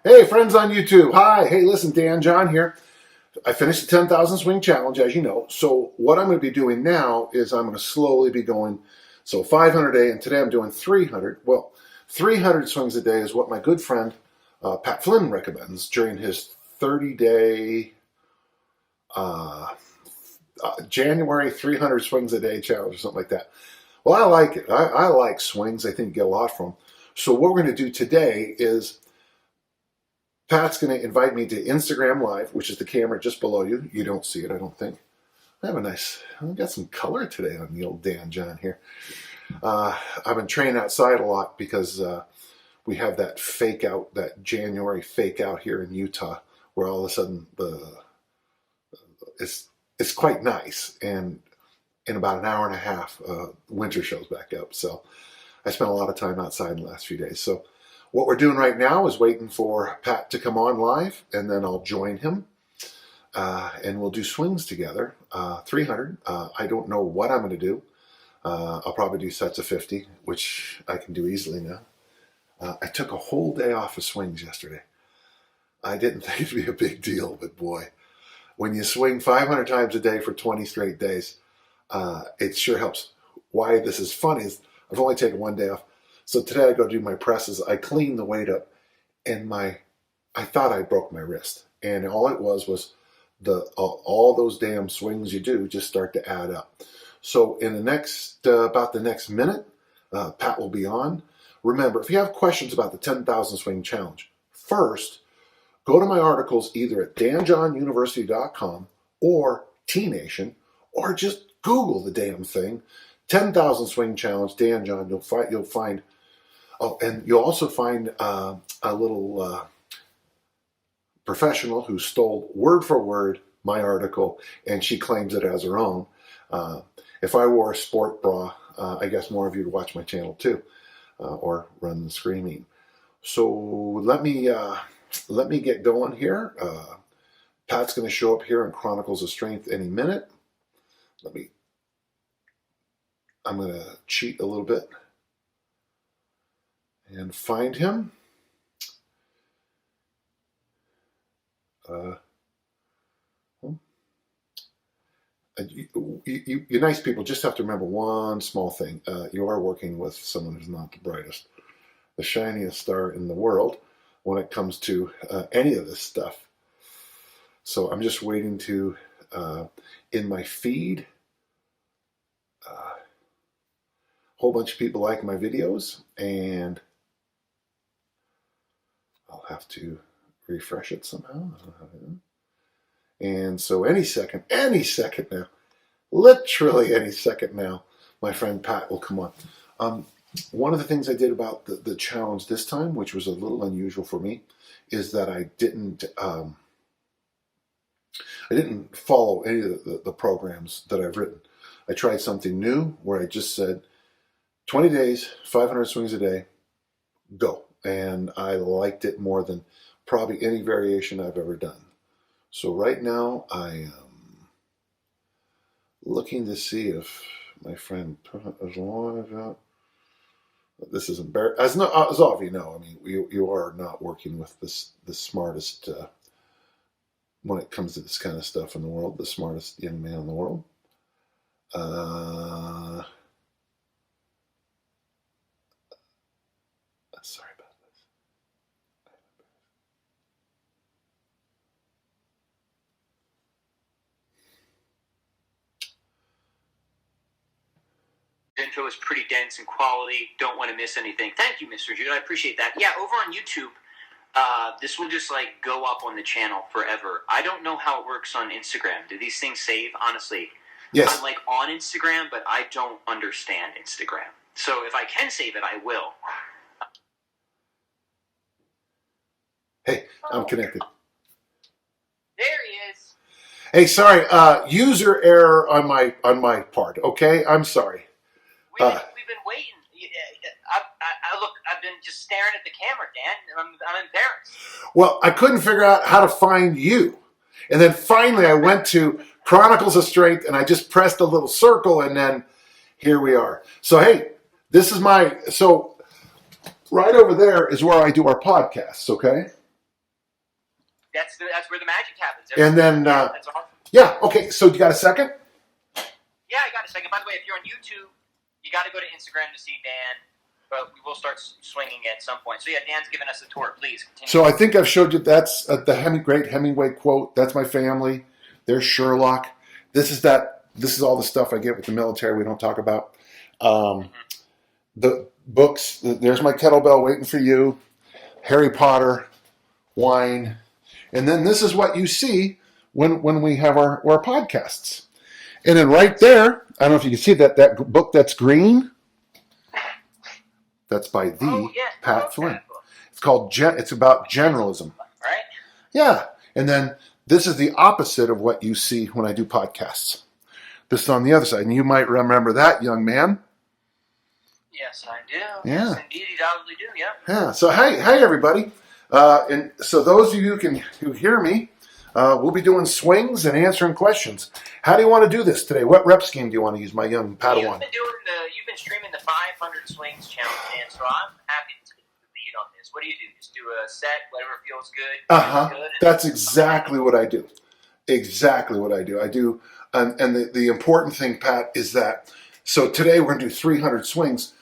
Hey, friends on YouTube. Hi. Hey, listen, Dan John here. I finished the 10,000 swing challenge, as you know. So what I'm going to be doing now is I'm going to slowly be going, 500 a day, and today I'm doing 300. Well, 300 swings a day is what my good friend Pat Flynn recommends during his 30-day January 300 swings a day challenge or something like that. Well, I like it. I like swings. I think you get a lot from them. So what we're going to do today is Pat's going to invite me to Instagram Live, which is the camera just below you. You don't see it, I don't think. I've got some color today on the old Dan John here. I've been training outside a lot because we have that fake out, that January fake out here in Utah, where all of a sudden it's quite nice. And in about an hour and a half, winter shows back up. So I spent a lot of time outside in the last few days. So what we're doing right now is waiting for Pat to come on live, and then I'll join him, and we'll do swings together, 300. I don't know what I'm going to do. I'll probably do sets of 50, which I can do easily now. I took a whole day off of swings yesterday. I didn't think it'd be a big deal, but boy, when you swing 500 times a day for 20 straight days, it sure helps. Why this is funny is I've only taken one day off. So today I go do my presses. I cleaned the weight up, and I thought I broke my wrist. And all it was all those damn swings you do just start to add up. So in the next about the next minute, Pat will be on. Remember, if you have questions about the 10,000 swing challenge, first go to my articles either at danjohnuniversity.com or T-Nation, or just Google the damn thing, 10,000 swing challenge, Dan John. You'll find. Oh, and you'll also find a little professional who stole word for word my article, and she claims it as her own. If I wore a sport bra, I guess more of you would watch my channel too, or run the screaming. So let me get going here. Pat's going to show up here in Chronicles of Strength any minute. I'm going to cheat a little bit and find him. You nice people just have to remember one small thing. You are working with someone who's not the brightest, the shiniest star in the world when it comes to any of this stuff. So I'm just waiting to, in my feed, a whole bunch of people like my videos, and I'll have to refresh it somehow. And so any second now, literally any second now, my friend Pat will come on. One of the things I did about the challenge this time, which was a little unusual for me, is that I didn't follow any of the programs that I've written. I tried something new where I just said, 20 days, 500 swings a day, go. And I liked it more than probably any variation I've ever done. So right now I am looking to see if my friend, as long as this is embarrassing. As all of you know, I mean, you are not working with the smartest, when it comes to this kind of stuff in the world, the smartest young man in the world. Sorry about this. Intro is pretty dense in quality. Don't want to miss anything. Thank you, Mr. Jude. I appreciate that. Yeah, over on YouTube, this will just go up on the channel forever. I don't know how it works on Instagram. Do these things save? Honestly, yes. I'm on Instagram, but I don't understand Instagram. So if I can save it, I will. Hey, I'm connected. There he is. Hey, sorry, user error on my part. Okay, I'm sorry. We've been waiting. Look, I've been just staring at the camera, Dan, and I'm embarrassed. Well, I couldn't figure out how to find you, and then finally I went to Chronicles of Strength, and I just pressed a little circle, and then here we are. So hey, right over there is where I do our podcasts. Okay. That's where the magic happens. And then, that's awesome. yeah, okay, so you got a second? Yeah, I got a second. By the way, if you're on YouTube, you got to go to Instagram to see Dan, but we will start swinging at some point. So yeah, Dan's giving us a tour. Please continue. So I think I've showed you that's the great Hemingway quote. That's my family. There's Sherlock. This is all the stuff I get with the military we don't talk about. The books, there's my kettlebell waiting for you, Harry Potter, wine, and then this is what you see when we have our podcasts. And then right there, I don't know if you can see that book that's green. That's by Pat Flynn. It's called it's about generalism. Right? Yeah. And then this is the opposite of what you see when I do podcasts. This is on the other side. And you might remember that, young man. Yes, I do. Yeah. Yes, indeed, you probably do, yeah. Yeah. So, hey, everybody. And so those of you who hear me, we'll be doing swings and answering questions. How do you want to do this today? What rep scheme do you want to use, my young Padawan? You've been streaming the 500 swings challenge, Dan, so I'm happy to lead on this. What do you do? Just do a set, whatever feels good? That's exactly what I do. Exactly what I do. I do, and the important thing, Pat, is that, so today we're going to do 300 swings.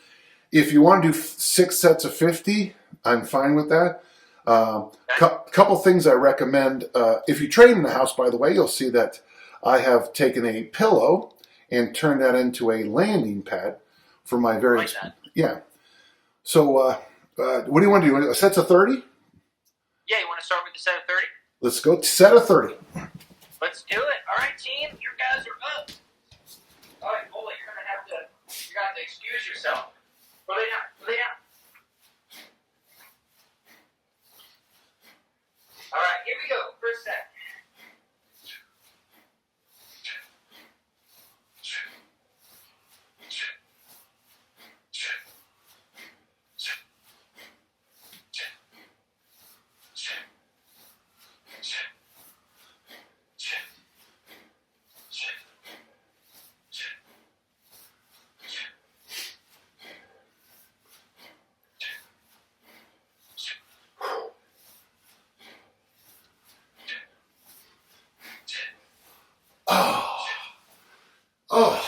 If you want to do 6 sets of 50, I'm fine with that. Couple things I recommend. If you train in the house, by the way, you'll see that I have taken a pillow and turned that into a landing pad for my various. Like that. Yeah. So, what do you want to do? Sets of 30? Yeah, you want to start with the set of 30? Let's go set of 30. Let's do it. All right, team, your guys are up. All right, Bully, you're gonna have to excuse yourself. Lay down. All right, here we go. First set. Oh.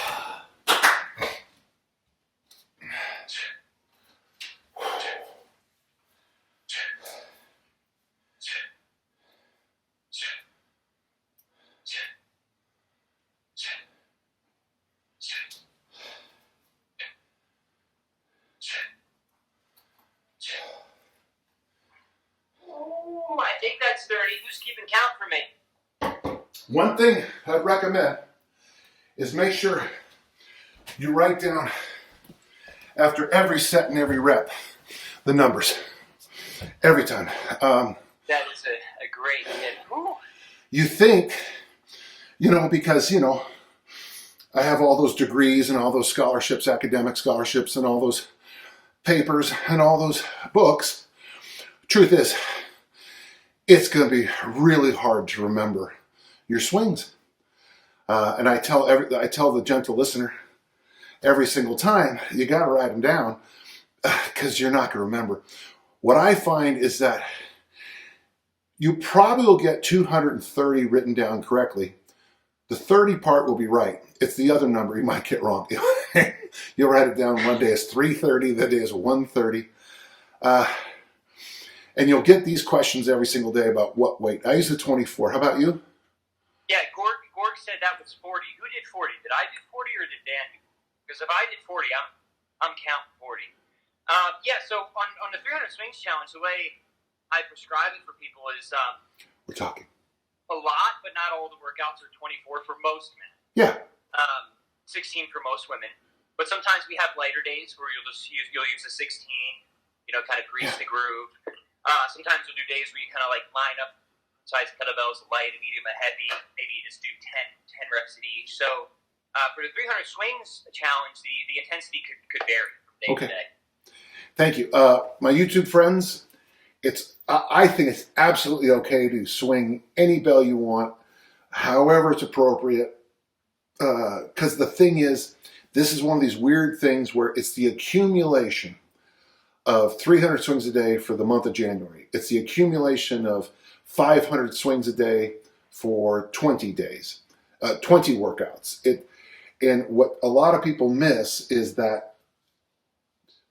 Ooh, I think that's 30. Who's keeping count for me? One thing I'd recommend is make sure you write down after every set and every rep the numbers every time. That is a great hit. Ooh. You think, because, I have all those degrees and all those scholarships, academic scholarships, and all those papers and all those books. Truth is, it's going to be really hard to remember your swings. And I tell the gentle listener every single time, you got to write them down because you're not going to remember. What I find is that you probably will get 230 written down correctly. The 30 part will be right. It's the other number you might get wrong. You'll write it down one day as 330, the day is 130. And you'll get these questions every single day about what weight. I use the 24. How about you? Yeah, Gorg said that was 40. Who did 40? Did I do 40 or did Dan do 40? Because if I did 40, I'm counting 40. So on the 300 swings challenge, the way I prescribe it for people is we're talking a lot, but not all the workouts are 24 for most men. Yeah. 16 for most women. But sometimes we have lighter days where you'll use a 16, kind of grease the groove. Sometimes we'll do days where you kind of like line up size kettlebells, light, medium, and heavy. Maybe you just do 10 reps at each. So for the 300 swings challenge, the intensity could vary from day to day. Thank you. My YouTube friends, I think it's absolutely okay to swing any bell you want, however it's appropriate. Because the thing is, this is one of these weird things where it's the accumulation of 300 swings a day for the month of January. It's the accumulation of 500 swings a day for 20 days, 20 workouts. And what a lot of people miss is that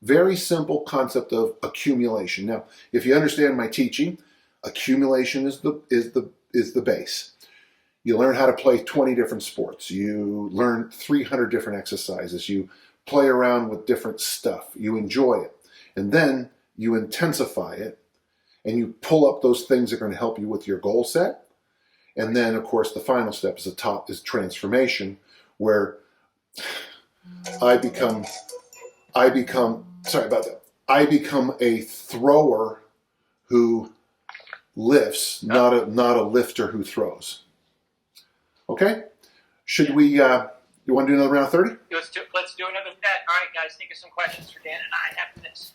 very simple concept of accumulation. Now, if you understand my teaching, accumulation is the base. You learn how to play 20 different sports. You learn 300 different exercises. You play around with different stuff. You enjoy it. And then you intensify it, and you pull up those things that are going to help you with your goal set. And then, of course, the final step is transformation, where I become a thrower who lifts, not a lifter who throws. Okay? Should we, you want to do another round of 30? Let's do another set. All right, guys, think of some questions for Dan and I after this.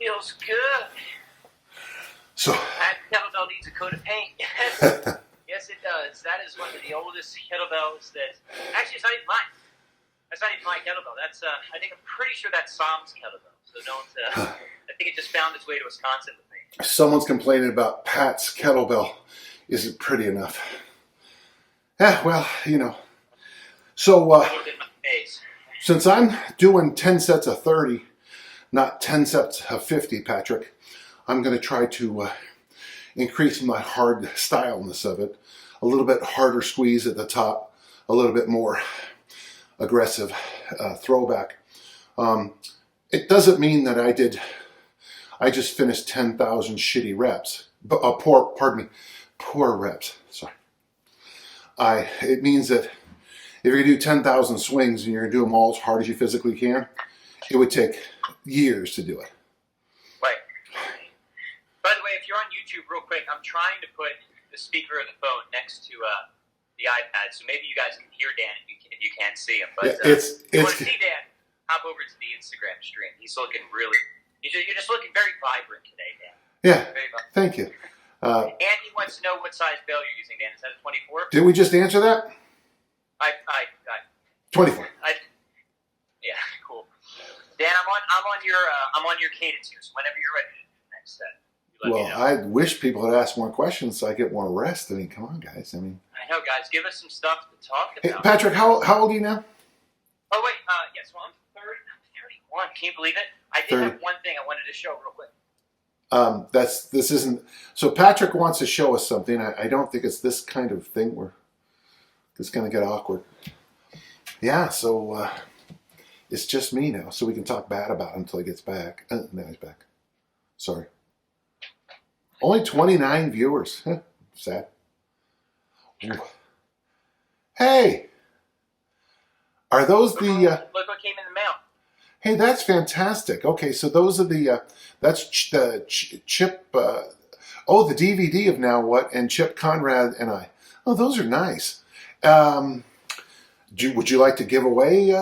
Feels good. So That kettlebell needs a coat of paint. Yes, it does. That is one of the oldest kettlebells that... Actually, it's not even mine. That's not even my kettlebell. That's, I think, I'm pretty sure that's Sam's kettlebell. So don't... I think it just found its way to Wisconsin with me. someone's complaining about Pat's kettlebell isn't pretty enough. Yeah, well, you know. So, since I'm doing 10 sets of 30, not 10 sets of 50, Patrick, I'm going to try to increase my hard styleness of it. A little bit harder squeeze at the top, a little bit more aggressive throwback. It doesn't mean that I just finished 10,000 shitty reps, poor reps, sorry. It means that if you're going to do 10,000 swings and you're going to do them all as hard as you physically can, it would take years to do it. Right. By the way, if you're on YouTube, real quick, I'm trying to put the speaker of the phone next to the iPad, so maybe you guys can hear Dan if you can't see him. But if you want to see Dan, hop over to the Instagram stream. He's looking really... You're just looking very vibrant today, Dan. Yeah, thank you. Andy wants to know what size bail you're using, Dan. Is that a 24? Did we just answer that? 24. Yeah, cool. Dan, I'm on your cadence here, so whenever you're ready to do the next set, you let me know. I wish people had asked more questions so I get more rest. I mean, come on, guys. I know, guys. Give us some stuff to talk about. Hey, Patrick, how old are you now? Oh, wait. Yes, well, I'm 31. Can you believe it? I did have one thing I wanted to show real quick. This isn't... So Patrick wants to show us something. I don't think it's this kind of thing where it's going to get awkward. Yeah, so it's just me now, so we can talk bad about him until he gets back. Now he's back. Sorry. Only 29 viewers. Sad. Ooh. Hey! Are those the... Look what came in the mail. Hey, that's fantastic. Okay, so those are the... that's the Chip... the DVD of Now What and Chip Conrad and I. Oh, those are nice. Would you like to give away...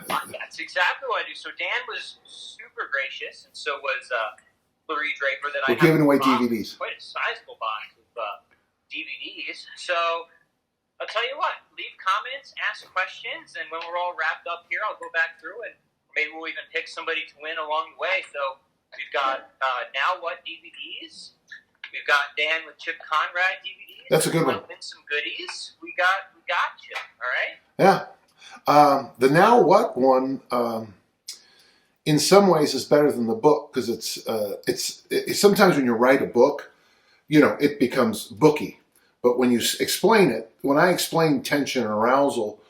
That's exactly what I do. So Dan was super gracious, and so was Larry Draper. That We're giving away DVDs. Quite a sizable box of DVDs. So I'll tell you what. Leave comments, ask questions, and when we're all wrapped up here, I'll go back through and maybe we'll even pick somebody to win along the way. So we've got Now What DVDs. We've got Dan with Chip Conrad DVDs. That's a good one. Win some goodies. We got you. All right. Yeah. The Now What one in some ways it's better than the book because it's sometimes when you write a book, it becomes booky. But when you explain it, when I explain tension and arousal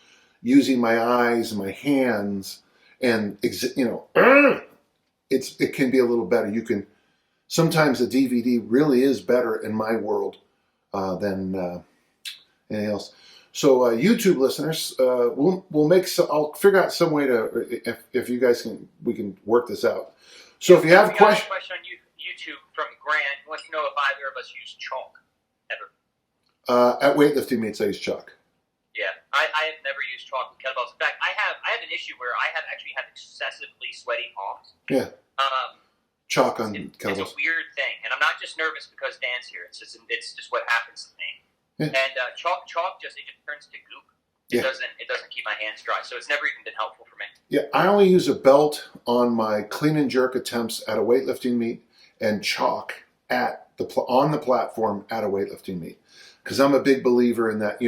using my eyes and my hands, and it can be a little better. You can sometimes the DVD really is better in my world than anything else. So YouTube listeners, I'll figure out some way to if you guys we can work this out. So if you have questions. A question on YouTube from Grant. He wants to know if either of us use chalk ever. At weightlifting meets, I use chalk. Yeah, I have never used chalk with kettlebells. In fact, I have an issue where I have excessively sweaty palms. Yeah. Chalk on kettlebells. It's a weird thing, and I'm not just nervous because Dan's here. It's just what happens to me. Yeah. And chalk just turns to goop. It doesn't keep my hands dry, so it's never even been helpful for me. Yeah, I only use a belt on my clean and jerk attempts at a weightlifting meet, and chalk on the platform at a weightlifting meet, because I'm a big believer in that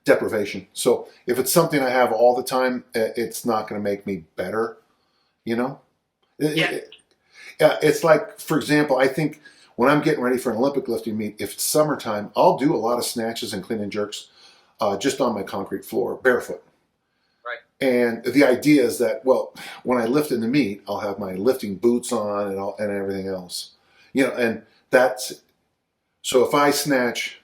deprivation. So if it's something I have all the time, it's not going to make me better. It's like, for example, I think when I'm getting ready for an Olympic lifting meet, if it's summertime, I'll do a lot of snatches and clean and jerks just on my concrete floor, barefoot. Right. And the idea is that, well, when I lift in the meet, I'll have my lifting boots on and everything else. And that's, so if I snatch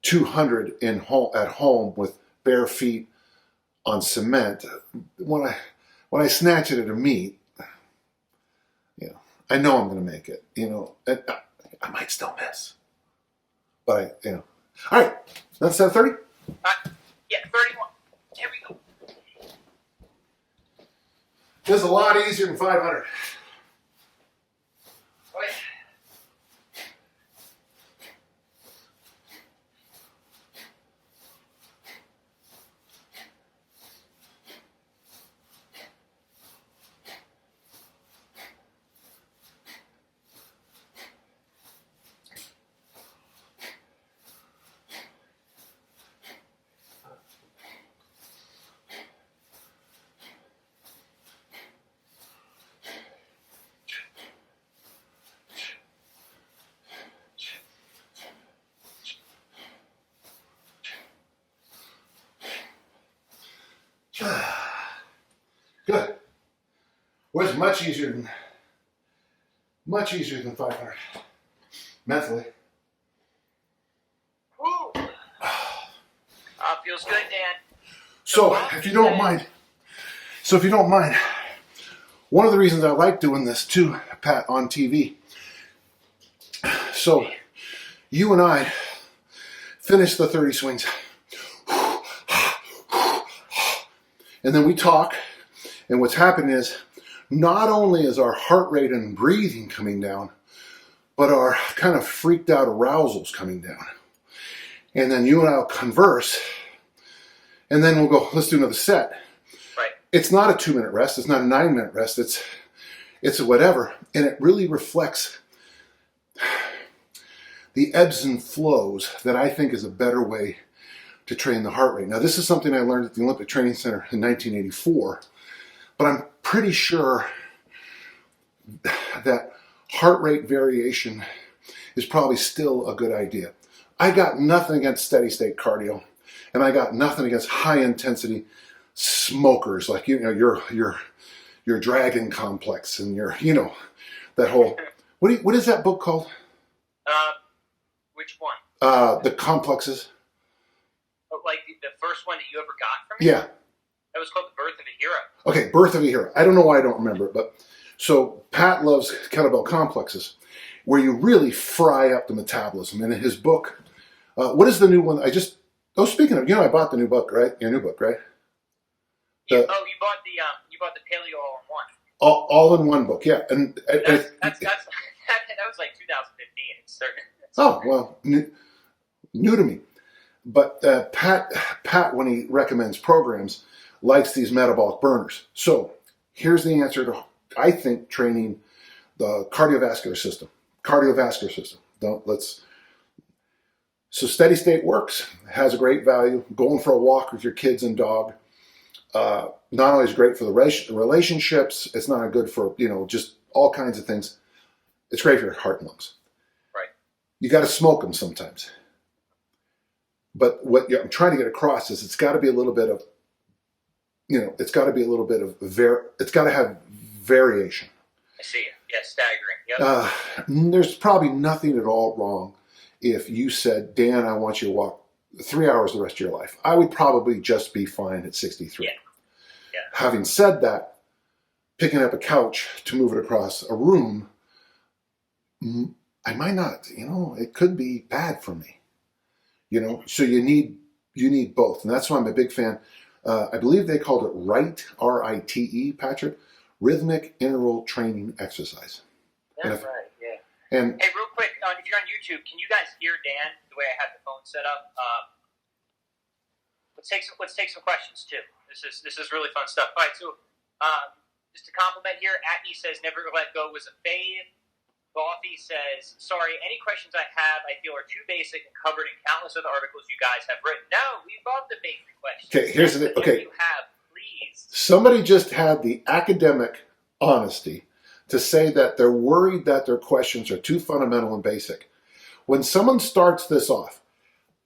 200 at home with bare feet on cement, when I snatch it at a meet, I know I'm going to make it. I might still miss, but all right. That's 30. Yeah, 31. Here we go. This is a lot easier than 500. Oh, yeah. Good. Was much easier than 500 mentally. Ooh. Feels good, Dan. So if you don't mind, one of the reasons I like doing this too, Pat, on TV. So you and I finish the 30 swings. And then we talk, and what's happening is not only is our heart rate and breathing coming down, but our kind of freaked out arousal's coming down. And then you and I will converse, and then we'll go, let's do another set. Right. It's not a 2-minute rest. It's not a 9-minute rest. It's a whatever. And it really reflects the ebbs and flows that I think is a better way to train the heart rate. Now, this is something I learned at the Olympic Training Center in 1984, but I'm pretty sure that heart rate variation is probably still a good idea. I got nothing against steady state cardio, and I got nothing against high intensity smokers like your Dragon Complex and that whole what is that book called? Which one? The complexes. Like the first one that you ever got from me? Yeah. That was called The Birth of a Hero. Okay, Birth of a Hero. I don't know why I don't remember it, but so Pat loves kettlebell complexes, where you really fry up the metabolism. And in his book, what is the new one? Speaking of, I bought the new book, right? Your new book, right? You bought the Paleo All-in-One. All in one book, yeah. And that was like 2015. It's certain. Oh well, new to me. But Pat, when he recommends programs, likes these metabolic burners. So here's the answer to, I think, training the cardiovascular system. So steady state works, has a great value. Going for a walk with your kids and dog. not only is it great for the relationships, it's not good for, just all kinds of things. It's great for your heart and lungs. Right. You got to smoke them sometimes. But what I'm trying to get across is it's got to be a little bit of, it's got to be a little bit of, it's got to have variation. I see it. Yeah, staggering. Yep. There's probably nothing at all wrong if you said, Dan, I want you to walk 3 hours the rest of your life. I would probably just be fine at 63. Yeah. Having said that, picking up a couch to move it across a room, I might not, it could be bad for me. So you need both. And that's why I'm a big fan. I believe they called it RITE, R-I-T-E, Patrick, Rhythmic Interval Training Exercise. That's right, yeah. And hey, real quick, if you're on YouTube, can you guys hear Dan the way I have the phone set up? Let's take some questions too. This is really fun stuff. All right, so just a compliment here. Acne says never let go was a fave. Goffy says, sorry, any questions I have I feel are too basic and covered in countless other articles you guys have written. No, we love the basic questions. Okay, here's the thing. Okay. You have, please. Somebody just had the academic honesty to say that they're worried that their questions are too fundamental and basic. When someone starts this off,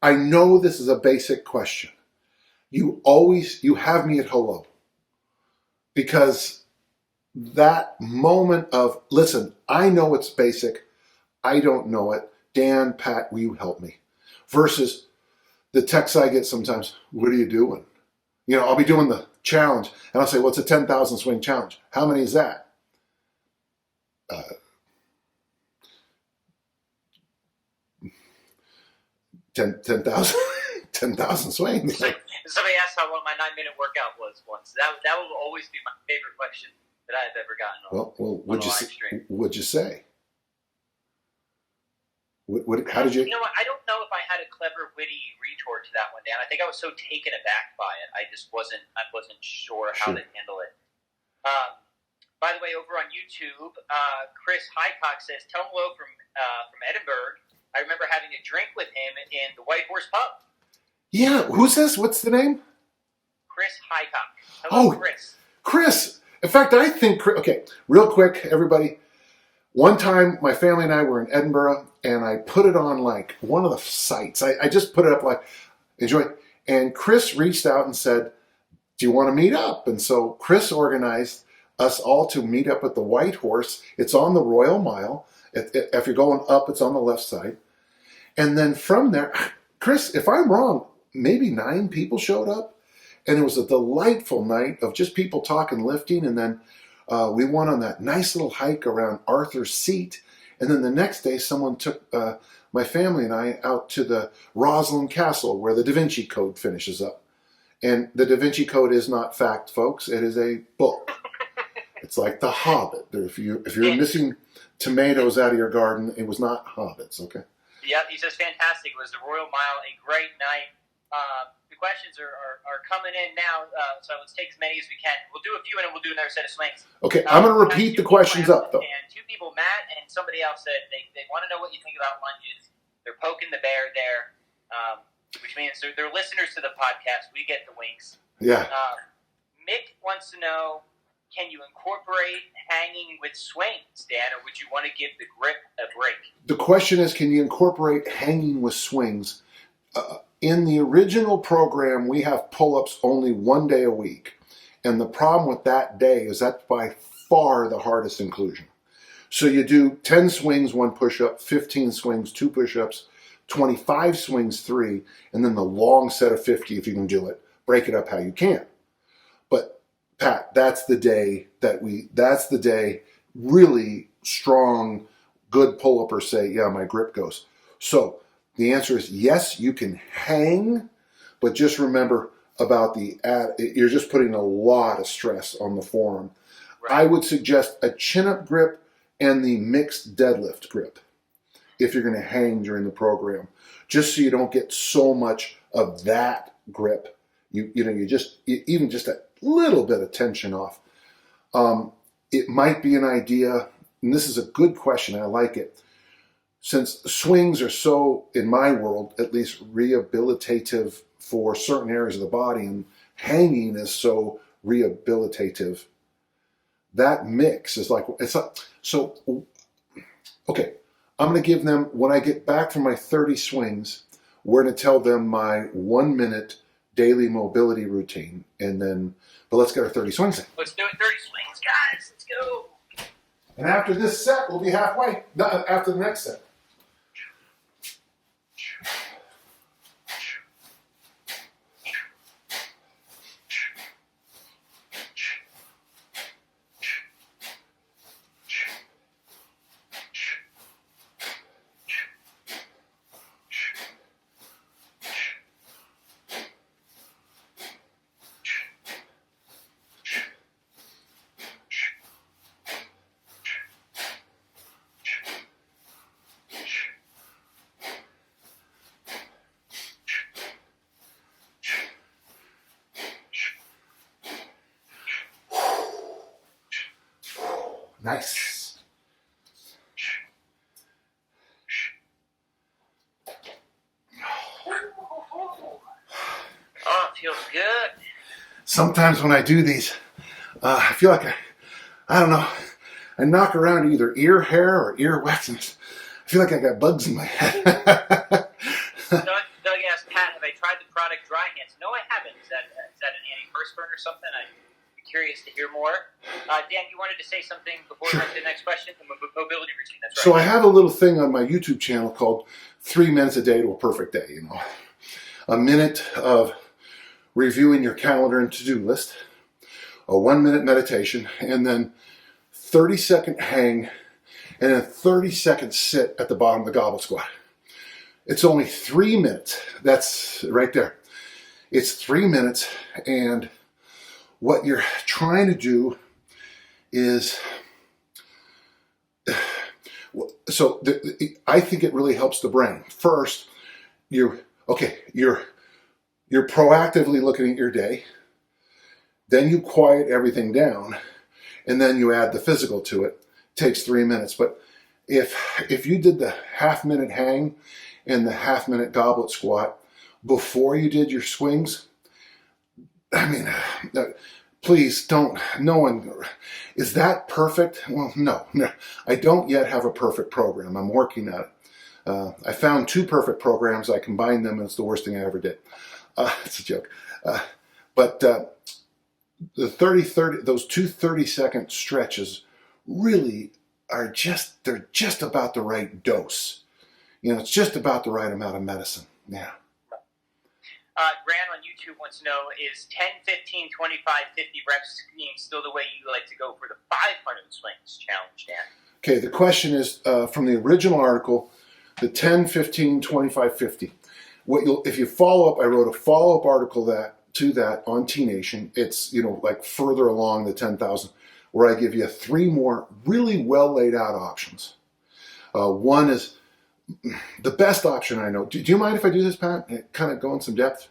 I know this is a basic question. You have me at hello. Because that moment of, listen, I know it's basic, I don't know it, Dan, Pat, will you help me? Versus the texts I get sometimes, what are you doing? I'll be doing the challenge, and I'll say, well, it's a 10,000 swing challenge. How many is that? 10,000 10,000 swings. Somebody asked how long my 9-minute workout was once. That will always be my favorite question that I've ever gotten on. Well, what'd you say? How did you? You know what? I don't know if I had a clever, witty retort to that one, Dan. I think I was so taken aback by it. I wasn't sure how to handle it. By the way, over on YouTube, Chris Highcock says, "Tell him hello from Edinburgh. I remember having a drink with him in the White Horse Pub." Yeah, who's this? What's the name? Chris Highcock. Hello, Chris. Chris. In fact, I think, okay, real quick, everybody. One time, my family and I were in Edinburgh, and I put it on like one of the sites. I just put it up like, enjoy. And Chris reached out and said, do you want to meet up? And so Chris organized us all to meet up at the White Horse. It's on the Royal Mile. If you're going up, it's on the left side. And then from there, Chris, if I'm wrong, maybe 9 people showed up. And it was a delightful night of just people talking lifting. And then we went on that nice little hike around Arthur's Seat. And then the next day, someone took my family and I out to the Roslin Castle where the Da Vinci Code finishes up. And the Da Vinci Code is not fact, folks. It is a book. It's like The Hobbit. If you're missing tomatoes out of your garden, it was not hobbits, okay? Yep, he says fantastic. It was the Royal Mile, a great night. The questions are coming in now, so let's take as many as we can. We'll do a few and then we'll do another set of swings. Okay, I'm going to repeat the questions up, though. And 2 people, Matt and somebody else, said they want to know what you think about lunges. They're poking the bear there, which means they're listeners to the podcast. We get the winks. Yeah. Mick wants to know, can you incorporate hanging with swings, Dan, or would you want to give the grip a break? The question is, can you incorporate hanging with swings? In the original program, we have pull-ups only 1 day a week. And the problem with that day is that's by far the hardest inclusion. So you do 10 swings, 1 push-up, 15 swings, 2 push-ups, 25 swings, 3, and then the long set of 50 if you can do it. Break it up how you can. But Pat, that's the day really strong, good pull-uppers say, yeah, my grip goes. So the answer is yes, you can hang, but just remember about you're just putting a lot of stress on the forearm. Right. I would suggest a chin-up grip and the mixed deadlift grip if you're going to hang during the program, just so you don't get so much of that grip. Even just a little bit of tension off. It might be an idea, and this is a good question, I like it. Since swings are so, in my world, at least rehabilitative for certain areas of the body, and hanging is so rehabilitative. That mix is like, it's like, so, okay, I'm going to give them, when I get back from my 30 swings, we're going to tell them my 1 minute daily mobility routine. And then, but let's get our 30 swings in. Let's do it. 30 swings, guys. Let's go. And after this set, we'll be halfway. After the next set. Nice. Oh, it feels good. Sometimes when I do these, I feel like I don't know, I knock around either ear hair or ear wax, and I feel like I got bugs in my head. Doug asked Pat, have I tried the product Dry Hands? No, I haven't. Is that an antiperspirant or something? I'm curious to hear more. Dan, you wanted to say something before we went to the next question? The mobility routine, that's right. So I have a little thing on my YouTube channel called 3 minutes a day to a perfect day, you know. A minute of reviewing your calendar and to-do list, a 1 minute meditation, and then 30-second hang, and a 30-second sit at the bottom of the goblet squat. It's only 3 minutes. That's right there. It's 3 minutes, and what you're trying to do is, so I think it really helps the brain. First, you're proactively looking at your day, then you quiet everything down, and then you add the physical to it. It takes 3 minutes. But if you did the half-minute hang and the half-minute goblet squat before you did your swings, I mean, please don't, no one, is that perfect? Well, no, I don't yet have a perfect program. I'm working at it. I found 2 perfect programs. I combined them, and it's the worst thing I ever did. It's a joke. But the 30, those 2 30-second stretches really are they're just about the right dose. You know, it's just about the right amount of medicine. Yeah. Grant on YouTube wants to know, is 10, 15, 25, 50 reps being still the way you like to go for the 500 swings challenge, Dan? Okay, the question is from the original article, the 10, 15, 25, 50. If you follow up, I wrote a follow-up article to that on T Nation. It's, you know, like further along the 10,000, where I give you 3 more really well laid out options. One is the best option I know. Do you mind if I do this, Pat? Kind of go in some depth?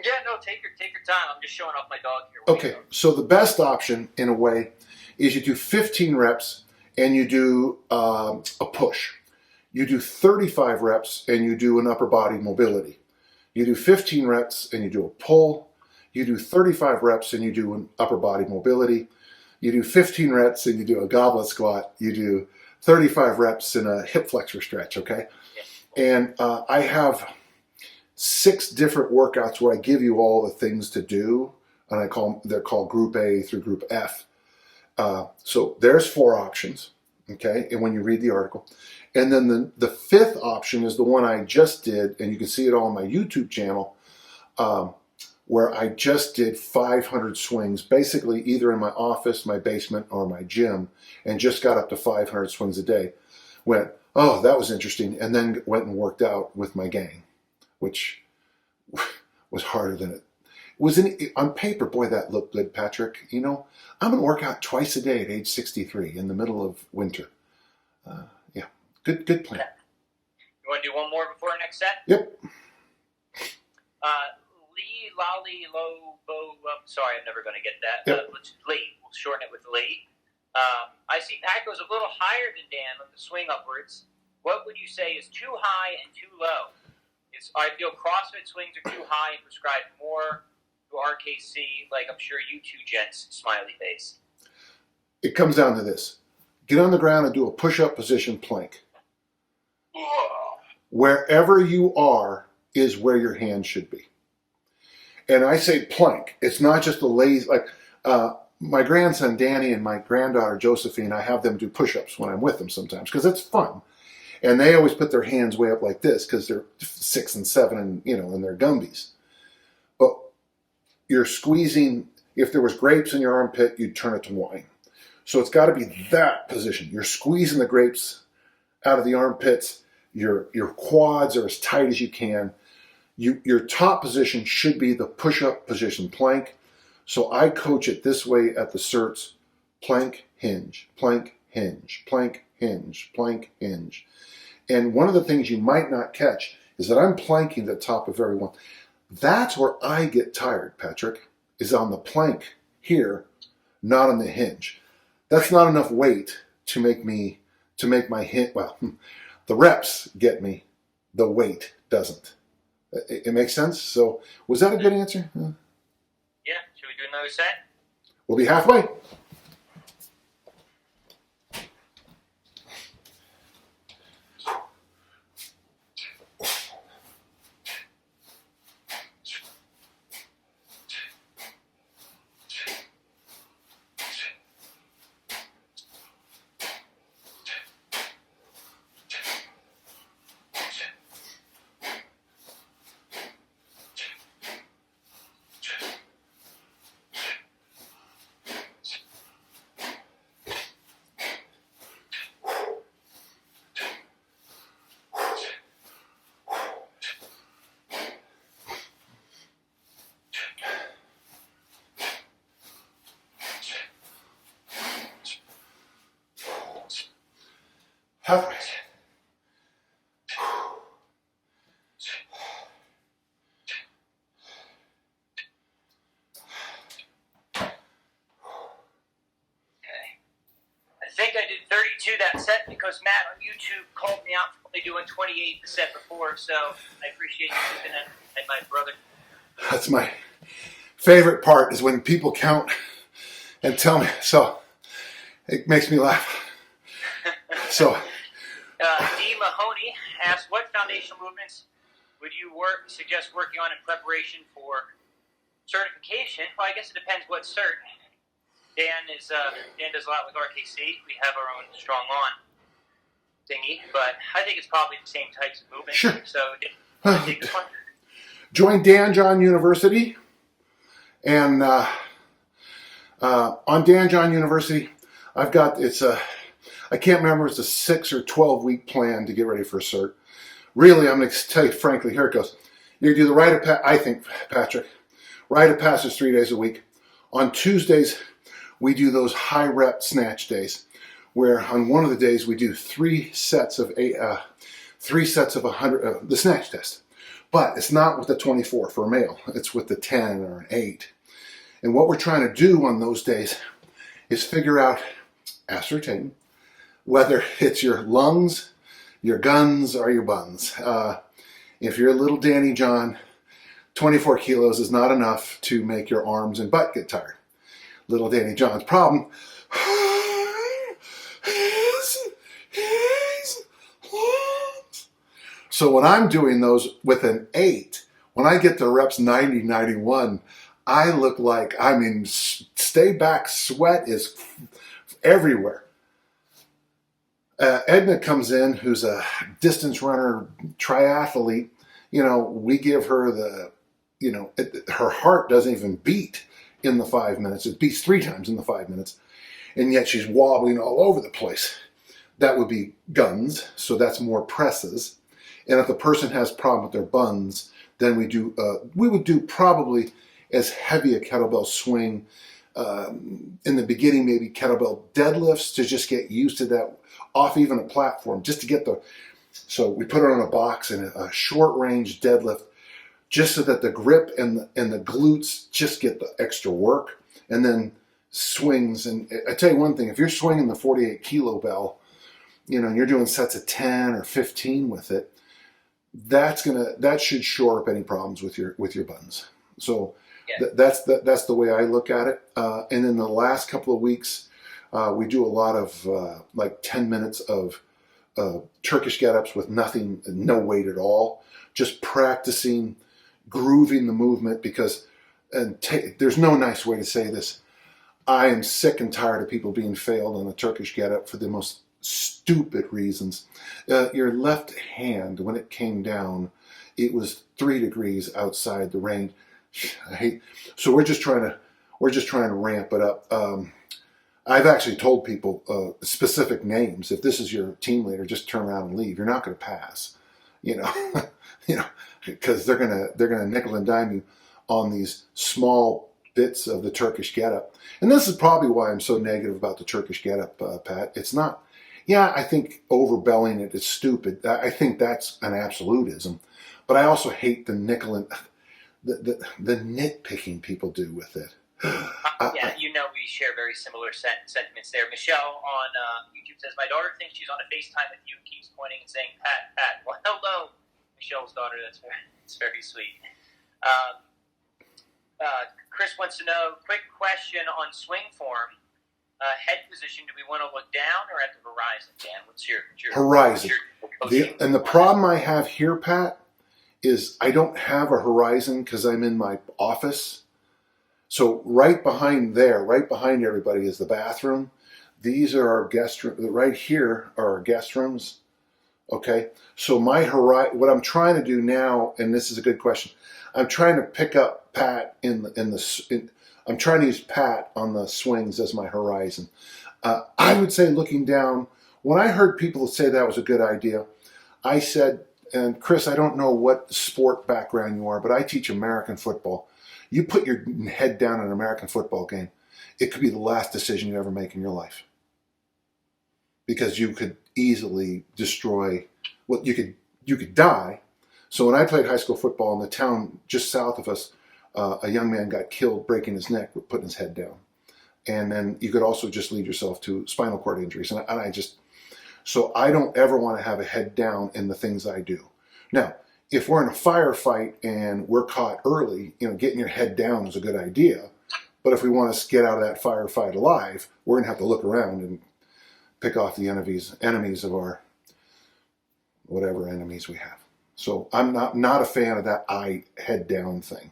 Yeah, no, take your time. I'm just showing off my dog here. Okay, so the best option, in a way, is you do 15 reps and you do a push. You do 35 reps and you do an upper body mobility. You do 15 reps and you do a pull. You do 35 reps and you do an upper body mobility. You do 15 reps and you do a goblet squat. You do 35 reps in a hip flexor stretch, okay? And I have 6 different workouts where I give you all the things to do, and they're called Group A through Group F. So there's 4 options, okay? And when you read the article. And then the 5th option is the one I just did, and you can see it all on my YouTube channel, where I just did 500 swings, basically either in my office, my basement, or my gym, and just got up to 500 swings a day. Went, oh, that was interesting, and then went and worked out with my gang, which was harder than it was. On paper, boy, that looked good, Patrick. You know, I'm going to work out twice a day at age 63 in the middle of winter. Yeah, good plan. You want to do one more before our next set? Yep. Lee, Lolly, Lobo, sorry, I'm never going to get that. Yep. Lee, we'll shorten it with Lee. I see Pat goes a little higher than Dan on the swing upwards. What would you say is too high and too low? I feel CrossFit swings are too high and prescribe more. RKC, like I'm sure you two gents, smiley face. It comes down to this. Get on the ground and do a push-up position plank. Wherever you are is where your hand should be. And I say plank. It's not just a lazy, like my grandson Danny and my granddaughter Josephine, I have them do push-ups when I'm with them sometimes because it's fun. And they always put their hands way up like this because they're 6 and 7 and, in their Gumbies. But you're squeezing, if there was grapes in your armpit, you'd turn it to wine. So it's got to be that position. You're squeezing the grapes out of the armpits. Your quads are as tight as you can. Your top position should be the push-up position plank. So I coach it this way at the certs: plank, hinge, plank, hinge, plank, hinge, plank, hinge. And one of the things you might not catch is that I'm planking the top of every one. That's where I get tired, Patrick, is on the plank here, not on the hinge. That's not enough weight to make my hinge. Well, the reps get me, the weight doesn't. It makes sense? So was that a good answer? Yeah. Should we do another set? We'll be halfway. Halfway. I think I did 32 that set because Matt on YouTube called me out for only doing 28 the set before, so I appreciate you keeping that, my brother. That's my favorite part, is when people count and tell me. So it makes me laugh. So D. Mahoney asked, what foundational movements would you suggest working on in preparation for certification? Well, I guess it depends what cert. Dan does a lot with RKC. We have our own strong on thingy, but I think it's probably the same types of movements. Sure. So take this one. Join Dan John University, and on Dan John University, I've got I can't remember, it's a 6 or 12 week plan to get ready for a cert. Really, I'm going to tell you frankly, here it goes. You do the rite of passage, I think, Patrick, rite of passage 3 days a week. On Tuesdays, we do those high rep snatch days, where on one of the days we do 3 sets of 100, the snatch test. But it's not with the 24 for a male, it's with the 10 or an 8. And what we're trying to do on those days is figure out, ascertain, whether it's your lungs, your guns, or your buns. If you're a little Danny John, 24 kilos is not enough to make your arms and butt get tired. Little Danny John's problem is his lungs. So when I'm doing those with an 8, when I get to reps 90, 91, I look like, stay back, sweat is everywhere. Edna comes in, who's a distance runner, triathlete. We give her her heart doesn't even beat in the 5 minutes. It beats 3 times in the 5 minutes. And yet she's wobbling all over the place. That would be guns. So that's more presses. And if the person has a problem with their buns, then we would do probably as heavy a kettlebell swing. In the beginning, maybe kettlebell deadlifts to just get used to that, off even a platform, just to get so we put her on a box and a short range deadlift, just so that the grip and the glutes just get the extra work, and then swings. And I tell you one thing, if you're swinging the 48 kilo bell, and you're doing sets of 10 or 15 with it, that should shore up any problems with your buns. So Yeah. That's the way I look at it. And in the last couple of weeks, we do a lot of like 10 minutes of Turkish get-ups with no weight at all, just practicing grooving the movement, because there's no nice way to say this. I am sick and tired of people being failed on a Turkish get-up for the most stupid reasons. Your left hand, when it came down, it was 3 degrees outside the range. So we're just trying to ramp it up. I've actually told people specific names. If this is your team leader, just turn around and leave. You're not going to pass, because they're gonna nickel and dime you on these small bits of the Turkish getup. And this is probably why I'm so negative about the Turkish getup, Pat. It's not. Yeah, I think overbelling it is stupid. I think that's an absolutism. But I also hate the nickel and the nitpicking people do with it. Yeah, we share very similar sentiments there. Michelle on YouTube says, my daughter thinks she's on a FaceTime with you and keeps pointing and saying, Pat. Well, hello, Michelle's daughter. That's very sweet. Chris wants to know, quick question on swing form. Head position, do we want to look down or at the horizon, Dan? What's your horizon? And the problem I have here, Pat, is I don't have a horizon because I'm in my office. So right behind everybody is the bathroom. These are our guest rooms. Right here are our guest rooms. Okay. So what I'm trying to do now, and this is a good question, I'm trying to pick up Pat I'm trying to use Pat on the swings as my horizon. I would say looking down, when I heard people say that was a good idea, I said, and Chris, I don't know what sport background you are, but I teach American football. You put your head down in an American football game, it could be the last decision you ever make in your life. Because you could easily destroy, you could die. So when I played high school football in the town just south of us, a young man got killed breaking his neck with putting his head down. And then you could also just lead yourself to spinal cord injuries. So I don't ever want to have a head down in the things I do. Now, if we're in a firefight and we're caught early, getting your head down is a good idea. But if we want to get out of that firefight alive, we're going to have to look around and pick off the enemies of our whatever enemies we have. So I'm not a fan of that head down thing.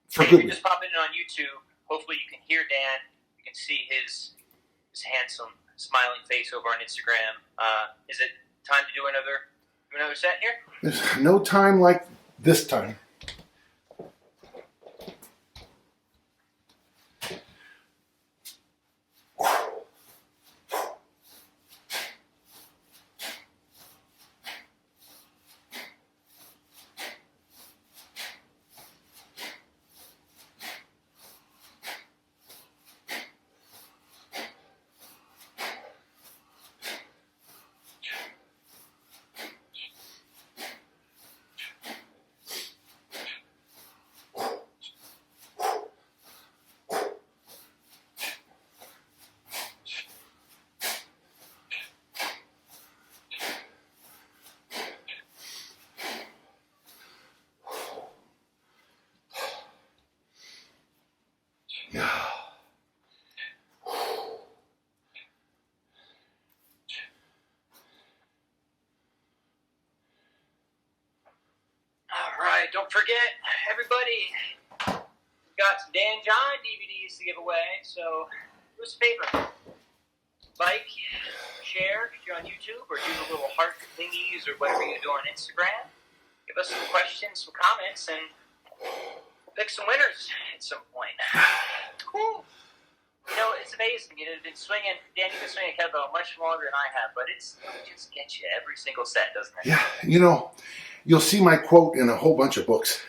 For good. Just pop in on YouTube. Hopefully you can hear Dan. You can see his handsome, smiling face over on Instagram. Is it time to do another set here? There's no time like this time. Don't forget, everybody, we've got some Dan John DVDs to give away, so do us a favor. Like, share if you're on YouTube, or do the little heart thingies or whatever you do on Instagram. Give us some questions, some comments, and we'll pick some winners at some point. Cool. It's amazing. You've been swinging, Dan, you've been swinging kettlebell much longer than I have, but it just gets you every single set, doesn't it? Yeah, you'll see my quote in a whole bunch of books.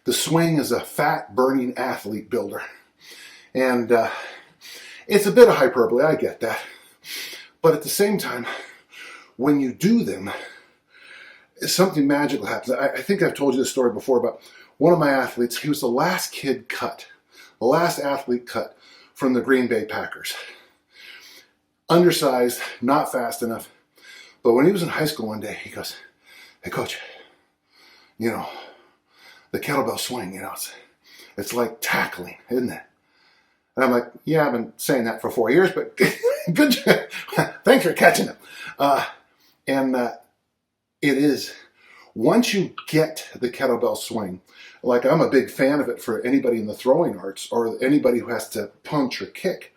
The swing is a fat-burning athlete builder. And it's a bit of hyperbole, I get that. But at the same time, when you do them, something magical happens. I think I've told you this story before about one of my athletes. He was the last athlete cut from the Green Bay Packers. Undersized, not fast enough. But when he was in high school one day, he goes, "Hey, coach, the kettlebell swing, It's like tackling, isn't it? And I'm like, yeah, I've been saying that for 4 years, but good job. Thanks for catching it. It is, once you get the kettlebell swing, like I'm a big fan of it for anybody in the throwing arts or anybody who has to punch or kick,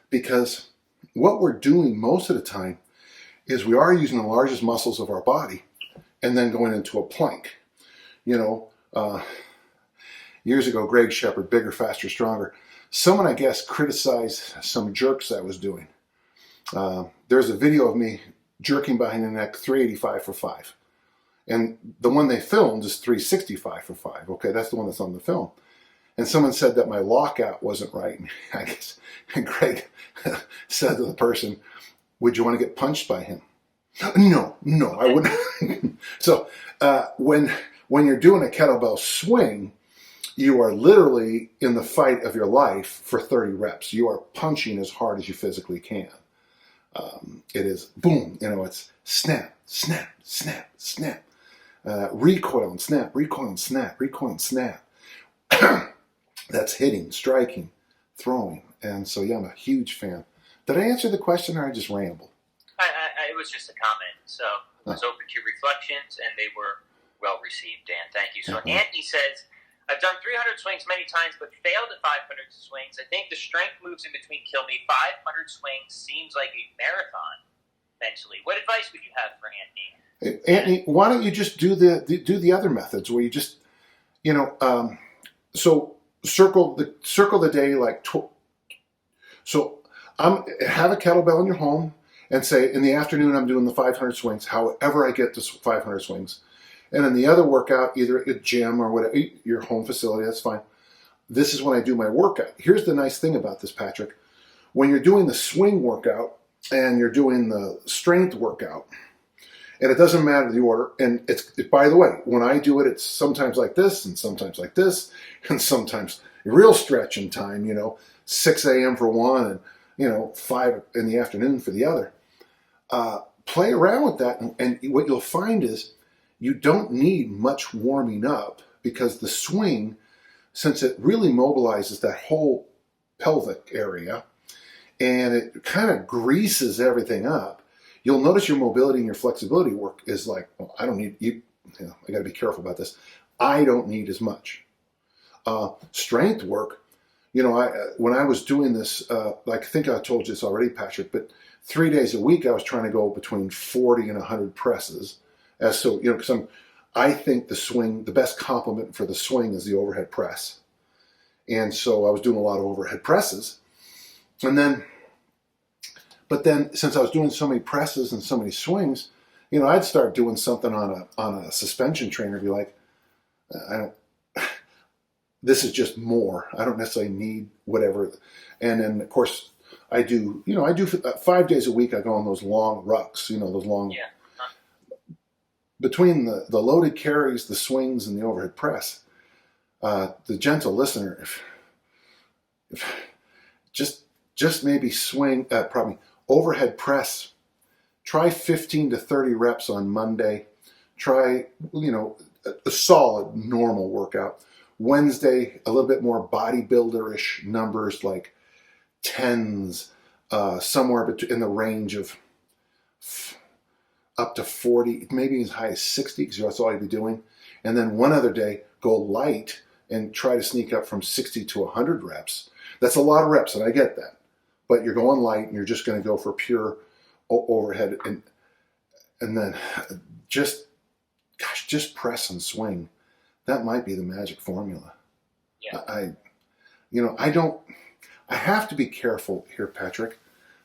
because what we're doing most of the time is we are using the largest muscles of our body and then going into a plank. Years ago, Greg Shepard, Bigger, Faster, Stronger, someone, I guess, criticized some jerks I was doing. There's a video of me jerking behind the neck 385 for 5. And the one they filmed is 365 for 5. Okay, that's the one that's on the film. And someone said that my lockout wasn't right. I guess Greg said to the person, would you want to get punched by him? No, I wouldn't. So when you're doing a kettlebell swing, you are literally in the fight of your life for 30 reps. You are punching as hard as you physically can. It is boom, it's snap, snap, snap, snap. Recoil and snap, recoil and snap, recoil and snap. That's hitting, striking, throwing. And so, yeah, I'm a huge fan. Did I answer the question or I just ramble? It was just a comment. So I was open to reflections, and they were well received, Dan. Thank you. So Anthony says, I've done 300 swings many times, but failed at 500 swings. I think the strength moves in between kill me. 500 swings seems like a marathon mentally. What advice would you have for Anthony? Anthony, why don't you just do the other methods where you just, so circle the day like, so have a kettlebell in your home and say in the afternoon I'm doing the 500 swings, however I get to 500 swings. And in the other workout, either at a gym or whatever, your home facility, that's fine. This is when I do my workout. Here's the nice thing about this, Patrick. When you're doing the swing workout and you're doing the strength workout, and it doesn't matter the order, and by the way, when I do it, it's sometimes like this and sometimes like this, and sometimes real stretching time, 6 a.m. for one and, 5 in the afternoon for the other. Play around with that, and what you'll find is you don't need much warming up because the swing, since it really mobilizes that whole pelvic area and it kind of greases everything up, you'll notice your mobility and your flexibility work is like, well, I don't need you. I got to be careful about this. I don't need as much. Strength work, when I was doing this, I think I told you this already, Patrick, but 3 days a week I was trying to go between 40 and 100 presses. Because I think the best complement for the swing is the overhead press. And so I was doing a lot of overhead presses. But then since I was doing so many presses and so many swings, I'd start doing something on a suspension trainer and be like, this is just more. I don't necessarily need whatever. And then of course I do 5 days a week I go on those long rucks, those long. Yeah. Between the loaded carries, the swings, and the overhead press, the gentle listener, if just maybe overhead press, try 15 to 30 reps on Monday. Try, a solid normal workout. Wednesday, a little bit more bodybuilder-ish numbers like 10s, somewhere in the range of up to 40, maybe as high as 60, because that's all you'd be doing. And then one other day, go light and try to sneak up from 60 to 100 reps. That's a lot of reps, and I get that. But you're going light, and you're just going to go for pure overhead. And then just press and swing. That might be the magic formula. Yeah. I have to be careful here, Patrick,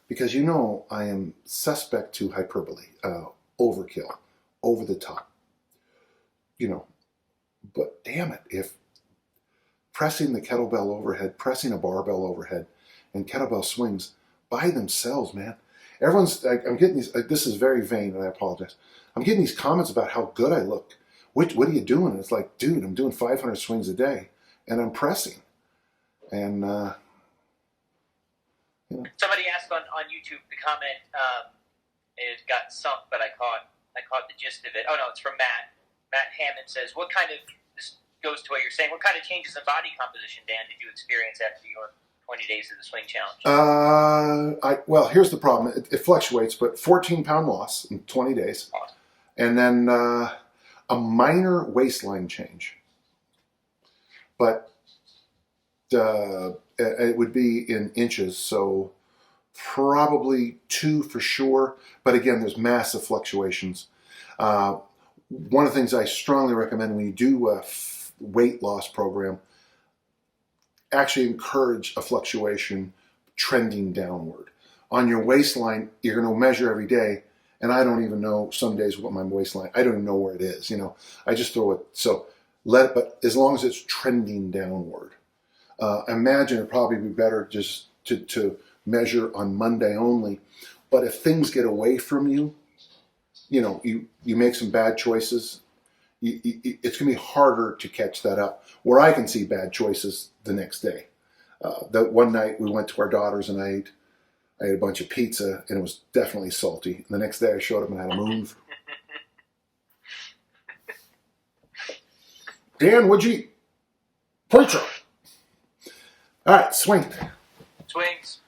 because I am suspect to hyperbole, overkill, over the top. But damn it, if pressing the kettlebell overhead, pressing a barbell overhead, and kettlebell swings by themselves, man. I'm getting these, this is very vain, and I apologize. I'm getting these comments about how good I look. What are you doing? And it's like, dude, I'm doing 500 swings a day, and I'm pressing. And, Somebody asked on YouTube the comment. It got sunk, but I caught the gist of it. Oh no, it's from Matt. Matt Hammond says, "What kind of this goes to what you're saying. What kind of changes in body composition, Dan, did you experience after your 20 days of the swing challenge? Well, here's the problem. It fluctuates, but 14-pound loss in 20 days. Awesome. And then a minor waistline change. But it would be in inches, so probably 2 for sure. But again, there's massive fluctuations. One of the things I strongly recommend when you do a weight loss program, actually encourage a fluctuation trending downward. On your waistline, you're going to measure every day, and I don't even know some days what my waistline, I don't even know where it is, I just throw it, so but as long as it's trending downward. Imagine it'd probably be better just to measure on Monday only, but if things get away from you, you make some bad choices, it's going to be harder to catch that up. Where I can see bad choices the next day. That one night we went to our daughter's and I ate a bunch of pizza and it was definitely salty. And the next day I showed up and had a move. Dan, what'd you eat? Pizza. All right, swing. Swings.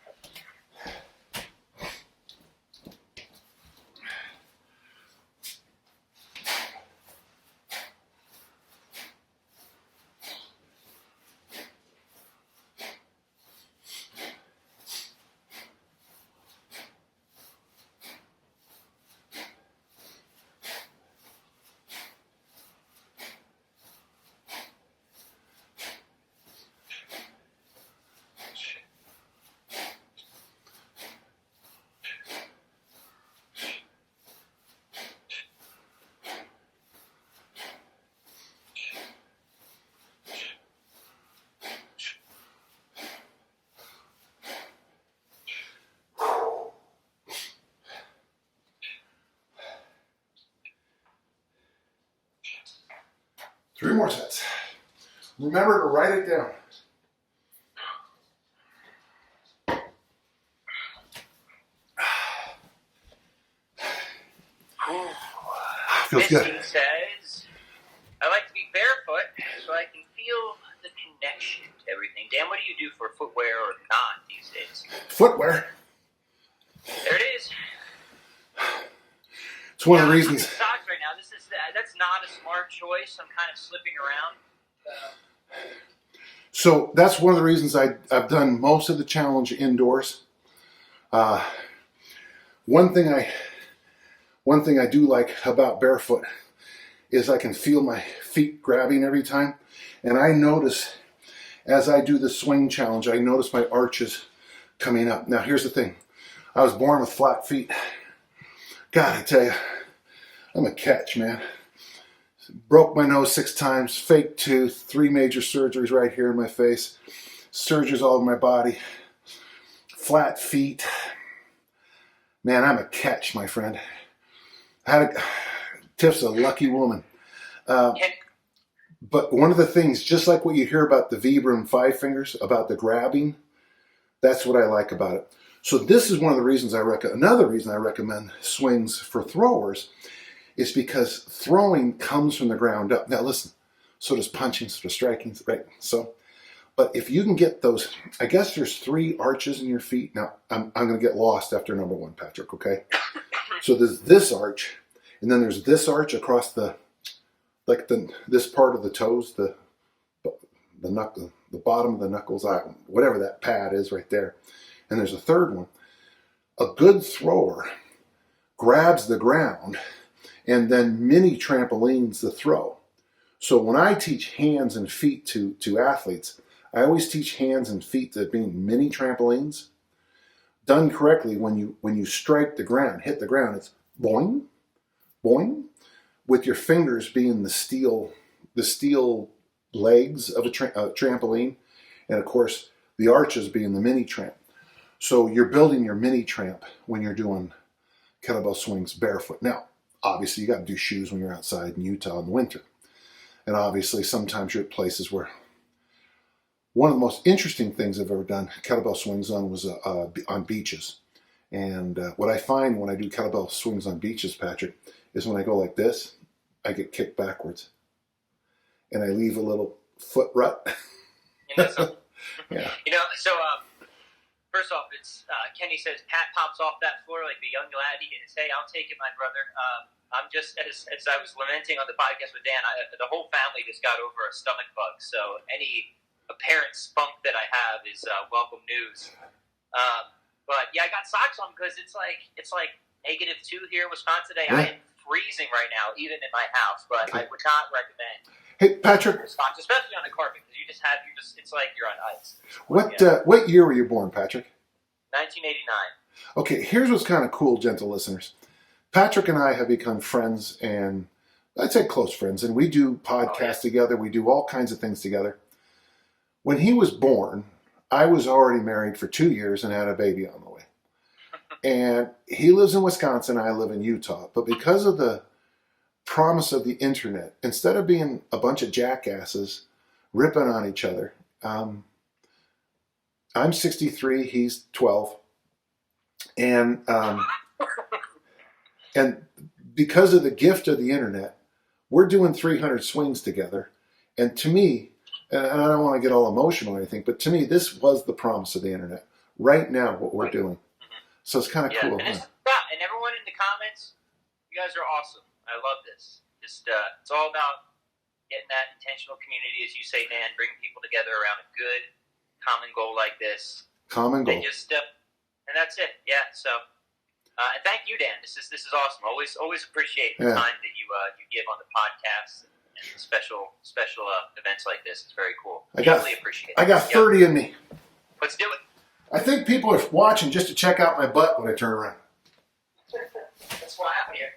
Three more sets. Remember to write it down. Feels Misty good. says, I like to be barefoot so I can feel the connection to everything. Dan, what do you do for footwear or not these days? Footwear. There it is. It's one of the I'm reasons. using socks right now. That's not a smart choice. I'm kind of slipping around. So that's one of the reasons I've done most of the challenge indoors. One thing I do like about barefoot is I can feel my feet grabbing every time. And I notice as I do the swing challenge, I notice my arches coming up. Now here's the thing. I was born with flat feet. God, I tell you, I'm a catch, man. Broke my nose 6 times, fake tooth, 3 major surgeries right here in my face, surgeries all over my body, flat feet. Man, I'm a catch, my friend. Tiff's a lucky woman. But one of the things, just like what you hear about the Vibram 5 fingers, about the grabbing, that's what I like about it. So this is one of the reasons another reason I recommend swings for throwers is because throwing comes from the ground up. Now listen, so does punching, so does striking, right? So, but if you can get those, I guess there's 3 arches in your feet. Now, I'm going to get lost after number 1, Patrick, okay? So there's this arch, and then there's this arch across this part of the toes, the knuckle, the bottom of the knuckles, whatever that pad is right there. And there's a third one. A good thrower grabs the ground and then mini trampolines the throw. So when I teach hands and feet to athletes, I always teach hands and feet to being mini trampolines. Done correctly, when you strike the ground, hit the ground, it's boing, boing, with your fingers being the steel legs of a trampoline, and of course the arches being the mini tramp. So you're building your mini tramp when you're doing kettlebell swings barefoot. Now, obviously, you got to do shoes when you're outside in Utah in the winter. And obviously, sometimes you're at places where one of the most interesting things I've ever done kettlebell swings on was on beaches. And what I find when I do kettlebell swings on beaches, Patrick, is when I go like this, I get kicked backwards. and I leave a little foot rut. Yeah. So first off, it's Kenny says Pat pops off that floor like the young lad he is. Hey, I'll take it, my brother. I'm just as I was lamenting on the podcast with Dan, the whole family just got over a stomach bug. So any apparent spunk that I have is welcome news. But yeah, I got socks on because it's like -2 here in Wisconsin today. Yeah. I am freezing right now, even in my house. But I would not recommend. Hey, Patrick. Socks, especially on the carpet, because it's like you're on ice. What year were you born, Patrick? 1989. Okay, here's what's kind of cool, gentle listeners. Patrick and I have become friends, and I'd say close friends, and we do podcasts together. We do all kinds of things together. When he was born, I was already married for 2 years and had a baby on the way. And he lives in Wisconsin, I live in Utah. But because of the promise of the internet, instead of being a bunch of jackasses ripping on each other, I'm 63, he's 12. And because of the gift of the internet, we're doing 300 swings together. And to me, and I don't want to get all emotional or anything, but to me, this was the promise of the internet. Right now, what we're doing. So it's kind of cool. And, and everyone in the comments, you guys are awesome. I love this. Just it's all about getting that intentional community, as you say, Dan, bring people together around a good common goal like this. Common goal. And and that's it. Yeah. So, and thank you, Dan. This is awesome. Always appreciate the time that you give on the podcast and special events like this. It's very cool. Really appreciate it. I got 30 in me. Let's do it. I think people are watching just to check out my butt when I turn around. That's why I'm here.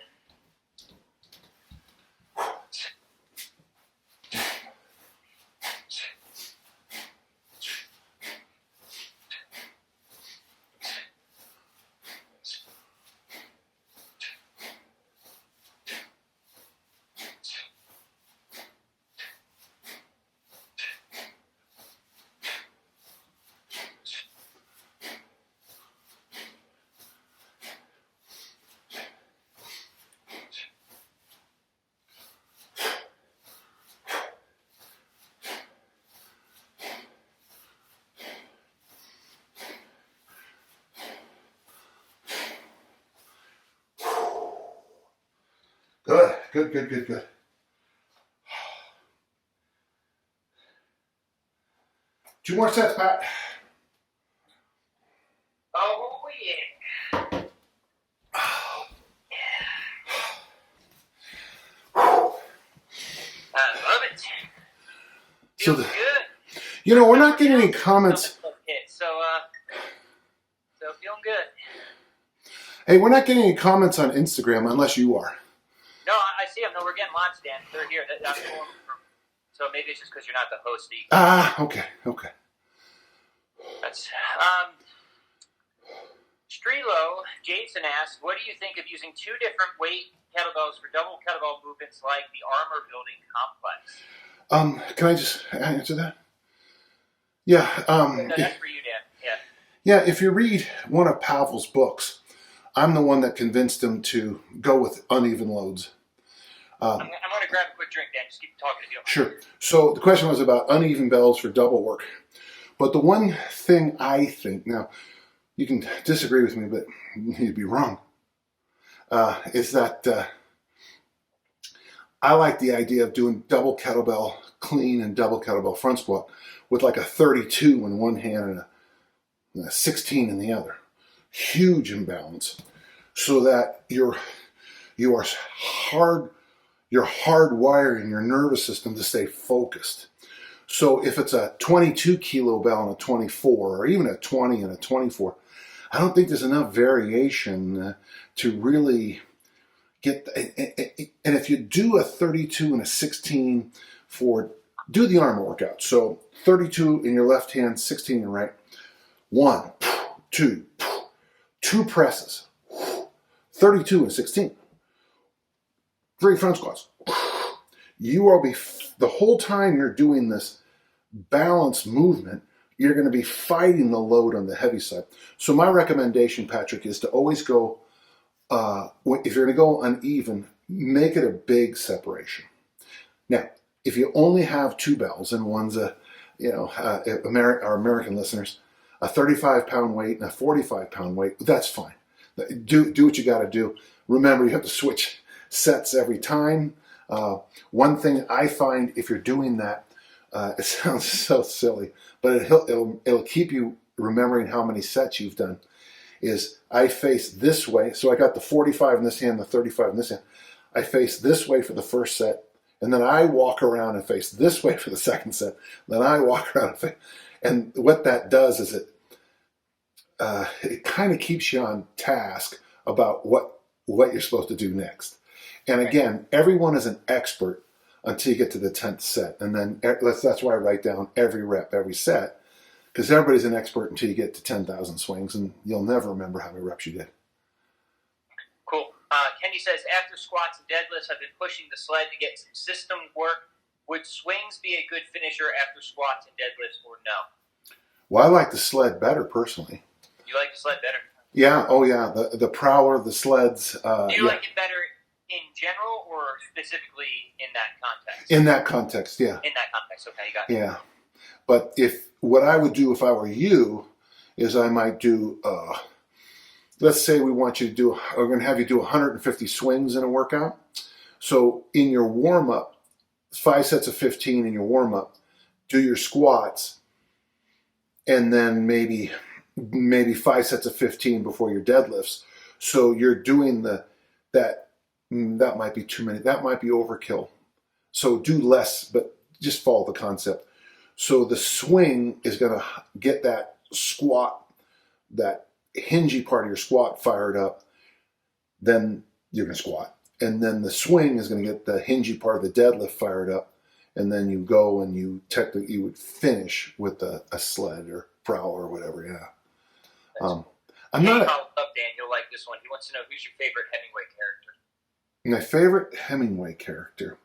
Good. 2 more sets, Pat. Oh, yeah. I love it. Feels good. We're not getting any comments. So feeling good. Hey, we're not getting any comments on Instagram unless you are. No, I see them. No, we're getting lots, Dan. They're here. So maybe it's just because you're not the host. Okay. That's Strelo Jason asked, "What do you think of using 2 different weight kettlebells for double kettlebell movements like the armor building complex?" Can I just answer that? Yeah. No, that's for you, Dan. Yeah. Yeah. If you read one of Pavel's books, I'm the one that convinced him to go with uneven loads. I'm going to grab a quick drink, Dan. Just keep talking if you don't mind. Sure. So the question was about uneven bells for double work. But the one thing I think, now you can disagree with me, but you'd be wrong, is that I like the idea of doing double kettlebell clean and double kettlebell front squat with like a 32 in one hand and a 16 in the other. Huge imbalance, so that you're hardwiring your nervous system to stay focused. So if it's a 22 kilo bell and a 24, or even a 20 and a 24, I don't think there's enough variation to really get. And if you do a 32 and a 16 do the arm workout. So 32 in your left hand, 16 in your right. 1, 2. 2 presses, 32 and 16. 3 front squats. You will be, the whole time you're doing this balanced movement, you're going to be fighting the load on the heavy side. So my recommendation, Patrick, is to always go, if you're going to go uneven, make it a big separation. Now, if you only have two bells, and one's our American listeners, a 35-pound weight and a 45-pound weight, that's fine. Do what you got to do. Remember, you have to switch sets every time. One thing I find, if you're doing that, it sounds so silly, but it'll keep you remembering how many sets you've done, is I face this way. So I got the 45 in this hand, the 35 in this hand. I face this way for the first set, and then I walk around and face this way for the second set. Then I walk around and face. And what that does is it kind of keeps you on task about what you're supposed to do next. And again, everyone is an expert until you get to the 10th set. And then that's why I write down every rep, every set, because everybody's an expert until you get to 10,000 swings, and you'll never remember how many reps you did. Cool. Kenny says, after squats and deadlifts, I've been pushing the sled to get some system work. Would swings be a good finisher after squats and deadlifts, or no? Well, I like the sled better, personally. You like the sled better? Yeah. Oh, yeah. The prowler, the sleds. Do you like it better in general or specifically in that context? In that context, yeah. In that context, okay, you got it. Yeah. But what I would do if I were you is I might do, let's say we're going to have you do 150 swings in a workout. So in your warm-up, 5 sets of 15 in your warm-up, do your squats, and then maybe 5 sets of 15 before your deadlifts. So you're doing that might be too many. That might be overkill. So do less, but just follow the concept. So the swing is going to get that squat, that hingy part of your squat fired up. Then you're going to squat. And then the swing is going to get the hingy part of the deadlift fired up. And then you go and you would finish with a sled or prowler or whatever. Yeah. I'm not. Dan, you'll like this one. He wants to know, who's your favorite Hemingway character? My favorite Hemingway character,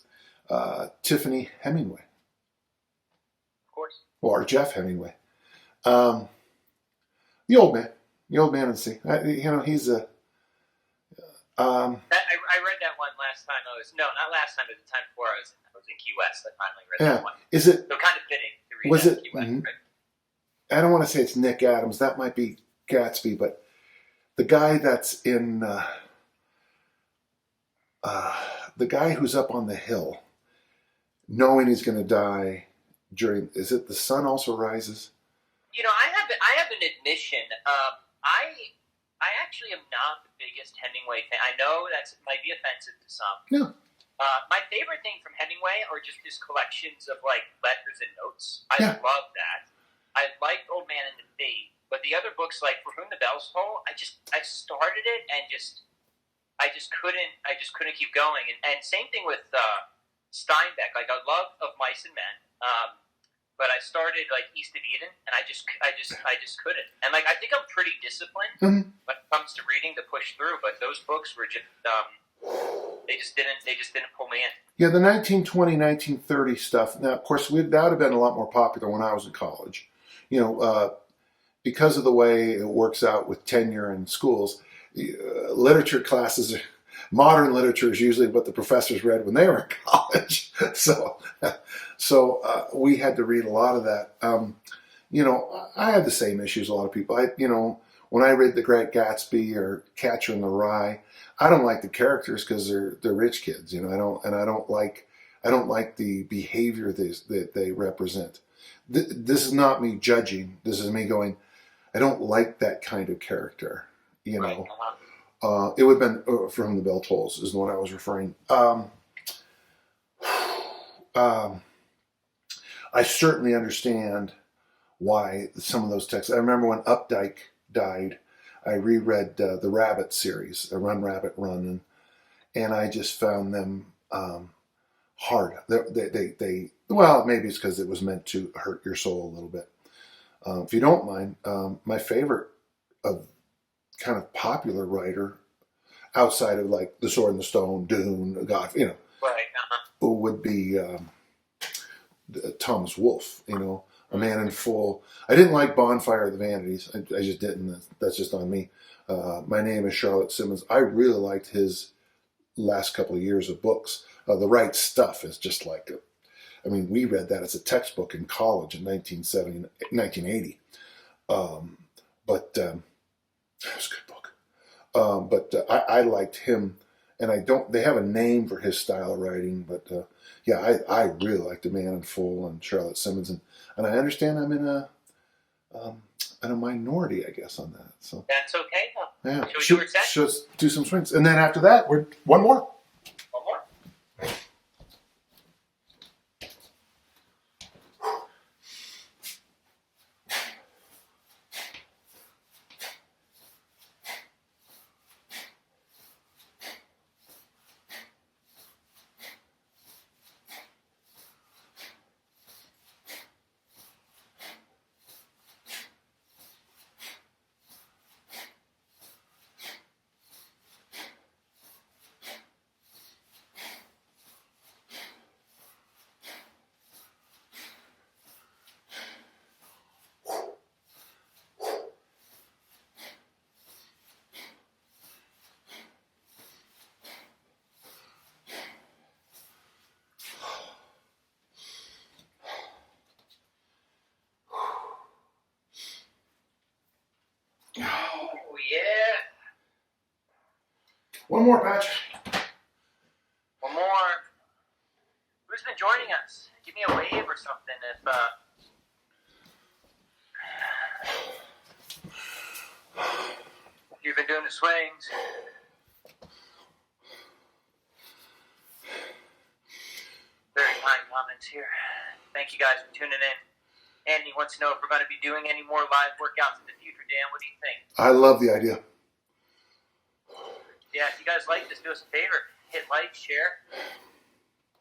Tiffany Hemingway. Of course. Or Jeff Hemingway. The old man in the sea. He's a. I read that one last time. Not last time, but the time before I was in Key West. I finally read that one. Is it? So kind of fitting to read Was that it? Key West, right? I don't want to say it's Nick Adams. That might be Gatsby, but the guy that's in. The guy who's up on the hill, knowing he's going to die during. Is it The Sun Also Rises? I have an admission. I actually am not the biggest Hemingway fan. I know that might be offensive to some. No. My favorite thing from Hemingway are just his collections of letters and notes. I love that. I liked Old Man and the Sea, but the other books, like For Whom the Bells Toll, I started it and I just couldn't keep going. And same thing with Steinbeck. I love Of Mice and Men. But I started East of Eden, and I just couldn't. And I think I'm pretty disciplined when it comes to reading to push through. But those books were just they just didn't pull me in. Yeah, the 1920, 1930 stuff. Now, of course, that would have been a lot more popular when I was in college. Because of the way it works out with tenure in schools, literature classes. Modern literature is usually what the professors read when they were in college. So we had to read a lot of that. I had the same issues a lot of people. When I read The Great Gatsby or Catcher in the Rye, I don't like the characters because they're rich kids. I don't like the behavior that they represent. This is not me judging. This is me going, I don't like that kind of character. Right. It would have been For Whom the Bell Tolls is what I was referring. I certainly understand why some of those texts. I remember when Updike died, I reread the Rabbit series, Run Rabbit Run, and I just found them hard. They maybe it's because it was meant to hurt your soul a little bit. If you don't mind, my favorite of kind of popular writer outside of The Sword and the Stone, Dune, God, would be Thomas Wolfe, A Man in Full. I didn't like Bonfire of the Vanities. I just didn't. That's just on me. My Name is Charlotte Simmons. I really liked his last couple of years of books. The Right Stuff is just I mean, we read that as a textbook in college in 1970, 1980. But that was a good book. I liked him, and they have a name for his style of writing, but yeah, I really like The Man in Full and Charlotte Simmons, and I understand I'm in a minority, I guess, on that. So that's okay, though. yeah, Should we do it? Just do some swings, and then after that, we're one more. One more. Yeah. One more, Patrick. One more. Who's been joining us? Give me a wave or something if you've been doing the swings. Very kind comments here. Thank you guys for tuning in. Andy wants to know if we're going to be doing any more live workouts in the future. Dan, what do you think? I love the idea. Yeah, if you guys like this, do us a favor. Hit like, share,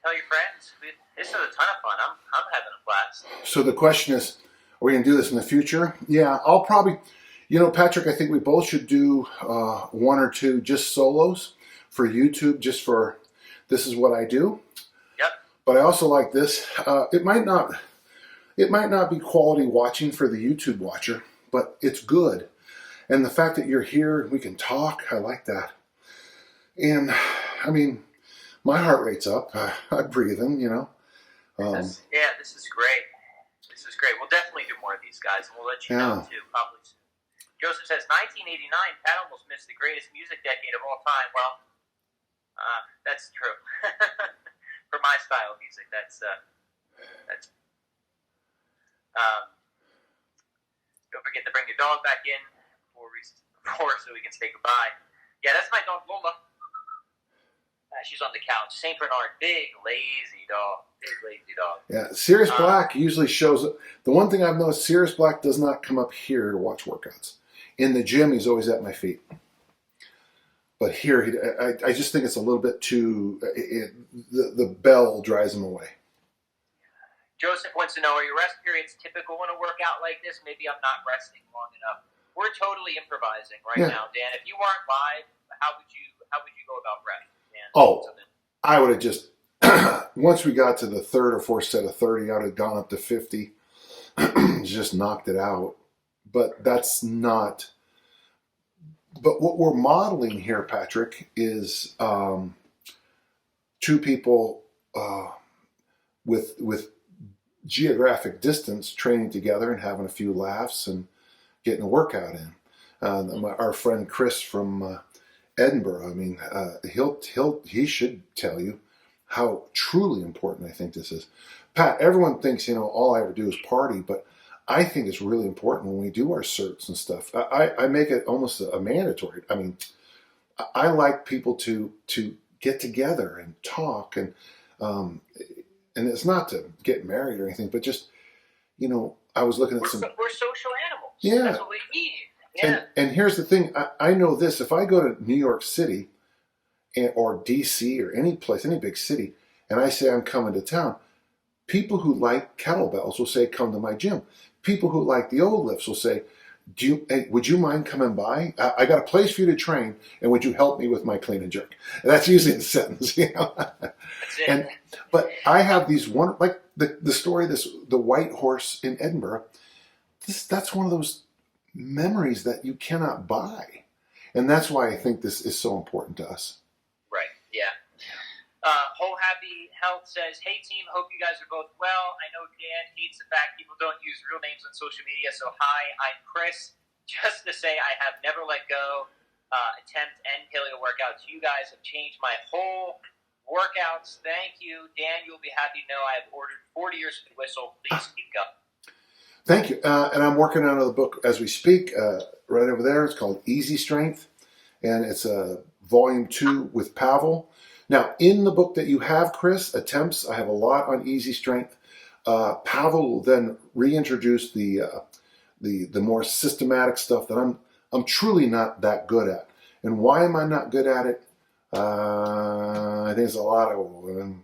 tell your friends. This is a ton of fun. I'm having a blast. So the question is, are we going to do this in the future? Yeah, I'll probably, Patrick, I think we both should do one or two just solos for YouTube, just for this is what I do. Yep. But I also like this. It might not be quality watching for the YouTube watcher, but it's good. And the fact that you're here and we can talk, I like that. And I mean, my heart rate's up. I'm breathing, This is great. This is great. We'll definitely do more of these guys, and we'll let you know too, probably soon. Joseph says, 1989, Pat almost missed the greatest music decade of all time. Well, that's true. For my style of music, that's. Don't forget to bring your dog back in before so we can say goodbye. Yeah, that's my dog Lola. She's on the couch. St. Bernard, big lazy dog. Yeah, Sirius Black usually shows up. The one thing I've noticed, Sirius Black does not come up here to watch workouts. In the gym, he's always at my feet. But here, I just think it's a little bit too. The bell drives him away. Joseph wants to know, are your rest periods typical in a workout like this? Maybe I'm not resting long enough. We're totally improvising right now, Dan. If you weren't live, how would you go about rest, Dan? I would have just once we got to the third or fourth set of 30, I would have gone up to 50, just knocked it out. But that's not. But what we're modeling here, Patrick, is two people with geographic distance training together and having a few laughs and getting a workout in. Our friend Chris from Edinburgh, I mean, he should tell you how truly important I think this is. Pat, everyone thinks, all I ever do is party, but I think it's really important when we do our certs and stuff. I make it almost a mandatory. I mean, I like people to get together and talk, and it's not to get married or anything, but just, I was looking at we're social animals. Yeah. That's what we need. Yeah. And here's the thing. I know this. If I go to New York City or D.C. or any place, any big city, and I say I'm coming to town, people who like kettlebells will say, come to my gym. People who like the old lifts will say, would you mind coming by? I got a place for you to train, and would you help me with my clean and jerk? And that's usually the sentence, That's it. But I have these like the story, the white horse in Edinburgh. That's one of those memories that you cannot buy, and that's why I think this is so important to us. Right. Yeah. Whole Happy Health says, hey team, hope you guys are both well. I know Dan hates the fact people don't use real names on social media, so hi, I'm Chris. Just to say I have never let go. Attempt and paleo workouts. You guys have changed my whole workouts. Thank you. Dan, you'll be happy to know I have ordered 40 years of whistle. Please keep going. Thank you. And I'm working on the book as we speak, right over there. It's called Easy Strength, and it's volume 2 with Pavel. Now, in the book that you have, Chris, attempts, I have a lot on easy strength. Pavel will then reintroduce the more systematic stuff that I'm truly not that good at. And why am I not good at it? I think it's a lot of.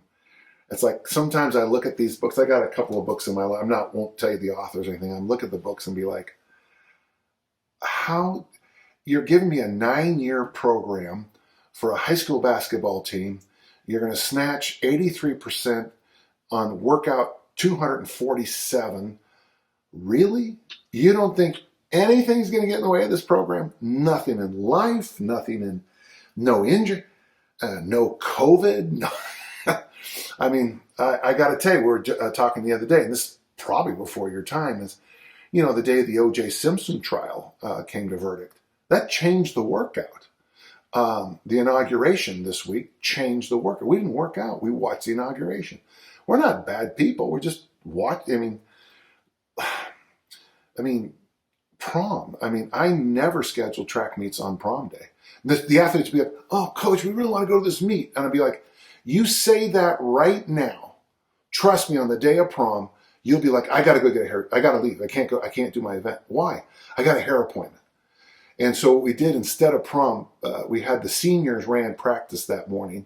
It's like sometimes I look at these books. I got a couple of books in my life. Won't tell you the authors or anything. I look at the books and be like, how you're giving me a 9-year program for a high school basketball team. You're going to snatch 83% on workout 247. Really? You don't think anything's going to get in the way of this program? Nothing in life, no injury, no COVID. No. I mean, I got to tell you, we were talking the other day, and this is probably before your time, is, the day the O.J. Simpson trial came to verdict. That changed the workout. The inauguration this week changed the workout. We didn't work out. We watched the inauguration. We're not bad people. We're just watching. Prom. I never scheduled track meets on prom day. The athletes would be like, oh, coach, we really want to go to this meet. And I'd be like, you say that right now. Trust me, on the day of prom, you'll be like, I got to go get a hair. I got to leave. I can't go. I can't do my event. Why? I got a hair appointment. And so what we did, instead of prom, we had the seniors ran practice that morning.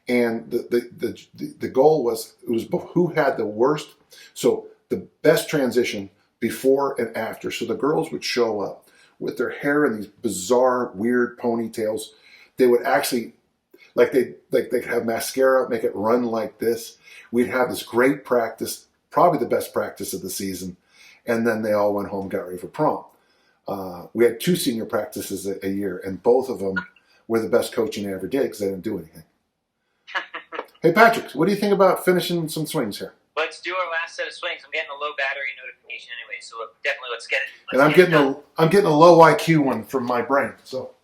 And the goal was who had the worst. So the best transition before and after. So the girls would show up with their hair in these bizarre, weird ponytails. They would actually, they'd have mascara, make it run like this. We'd have this great practice, probably the best practice of the season. And then they all went home, got ready for prom. We had 2 senior practices a year, and both of them were the best coaching I ever did because I didn't do anything. Hey, Patrick, what do you think about finishing some swings here? Let's do our last set of swings. I'm getting a low battery notification anyway, so definitely let's get it. And I'm getting a low IQ one from my brain. So.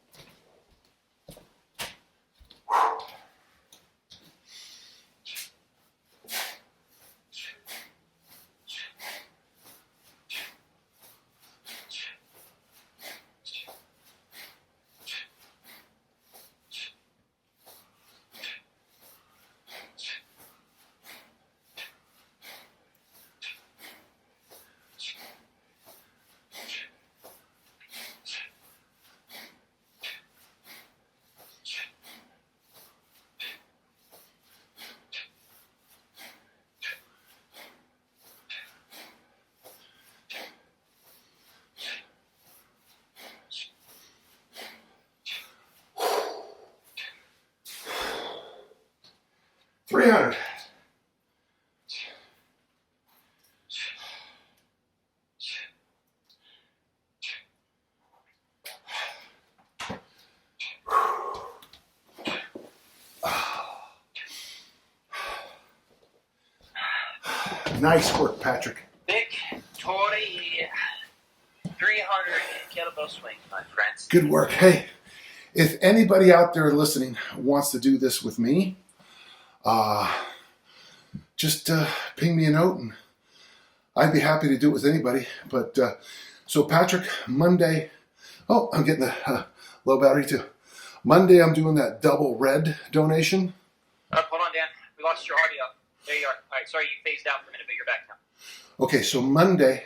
$300. Nice work, Patrick. Victory. 300 kettlebell swing, my friends. Good work. Hey, if anybody out there listening wants to do this with me, just ping me a note, and I'd be happy to do it with anybody. But so Patrick, Monday. Oh, I'm getting the low battery too. Monday, I'm doing that double red donation. Hold on, Dan. We lost your audio. There you are. All right, sorry you phased out for a minute, but you're back now. Okay, so Monday,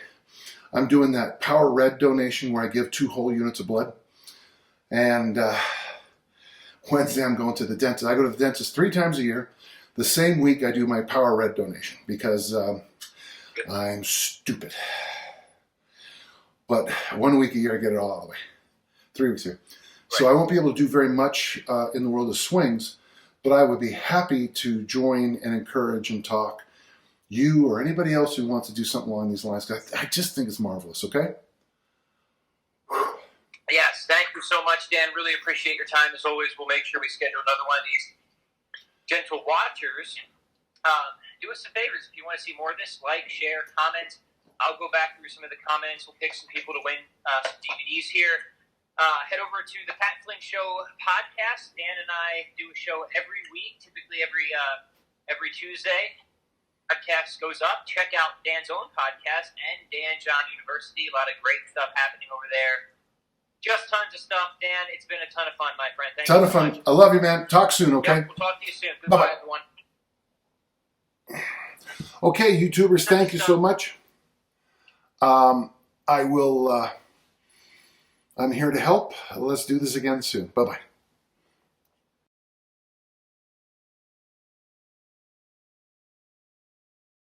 I'm doing that Power Red donation where I give 2 whole units of blood. And Wednesday, I'm going to the dentist. I go to the dentist 3 times a year. The same week, I do my Power Red donation because I'm stupid. But 1 week a year, I get it all the way. 3 weeks a year. Right. So I won't be able to do very much in the world of swings, but I would be happy to join and encourage and talk you or anybody else who wants to do something along these lines. I just think it's marvelous, okay? Yes, thank you so much, Dan. Really appreciate your time. As always, we'll make sure we schedule another one of these. gentle watchers, do us some favors. If you want to see more of this, like, share, comment. I'll go back through some of the comments. We'll pick some people to win some DVDs here. Head over to the Pat Flynn Show podcast. Dan and I do a show every week, typically every Tuesday. Podcast goes up. Check out Dan's own podcast and Dan John University. A lot of great stuff happening over there. Just tons of stuff, Dan. It's been a ton of fun, my friend. Thank you so much. I love you, man. Talk soon, okay? Yep, we'll talk to you soon. Goodbye, everyone. Okay, YouTubers, thank you so much. I'm here to help. Let's do this again soon. Bye-bye.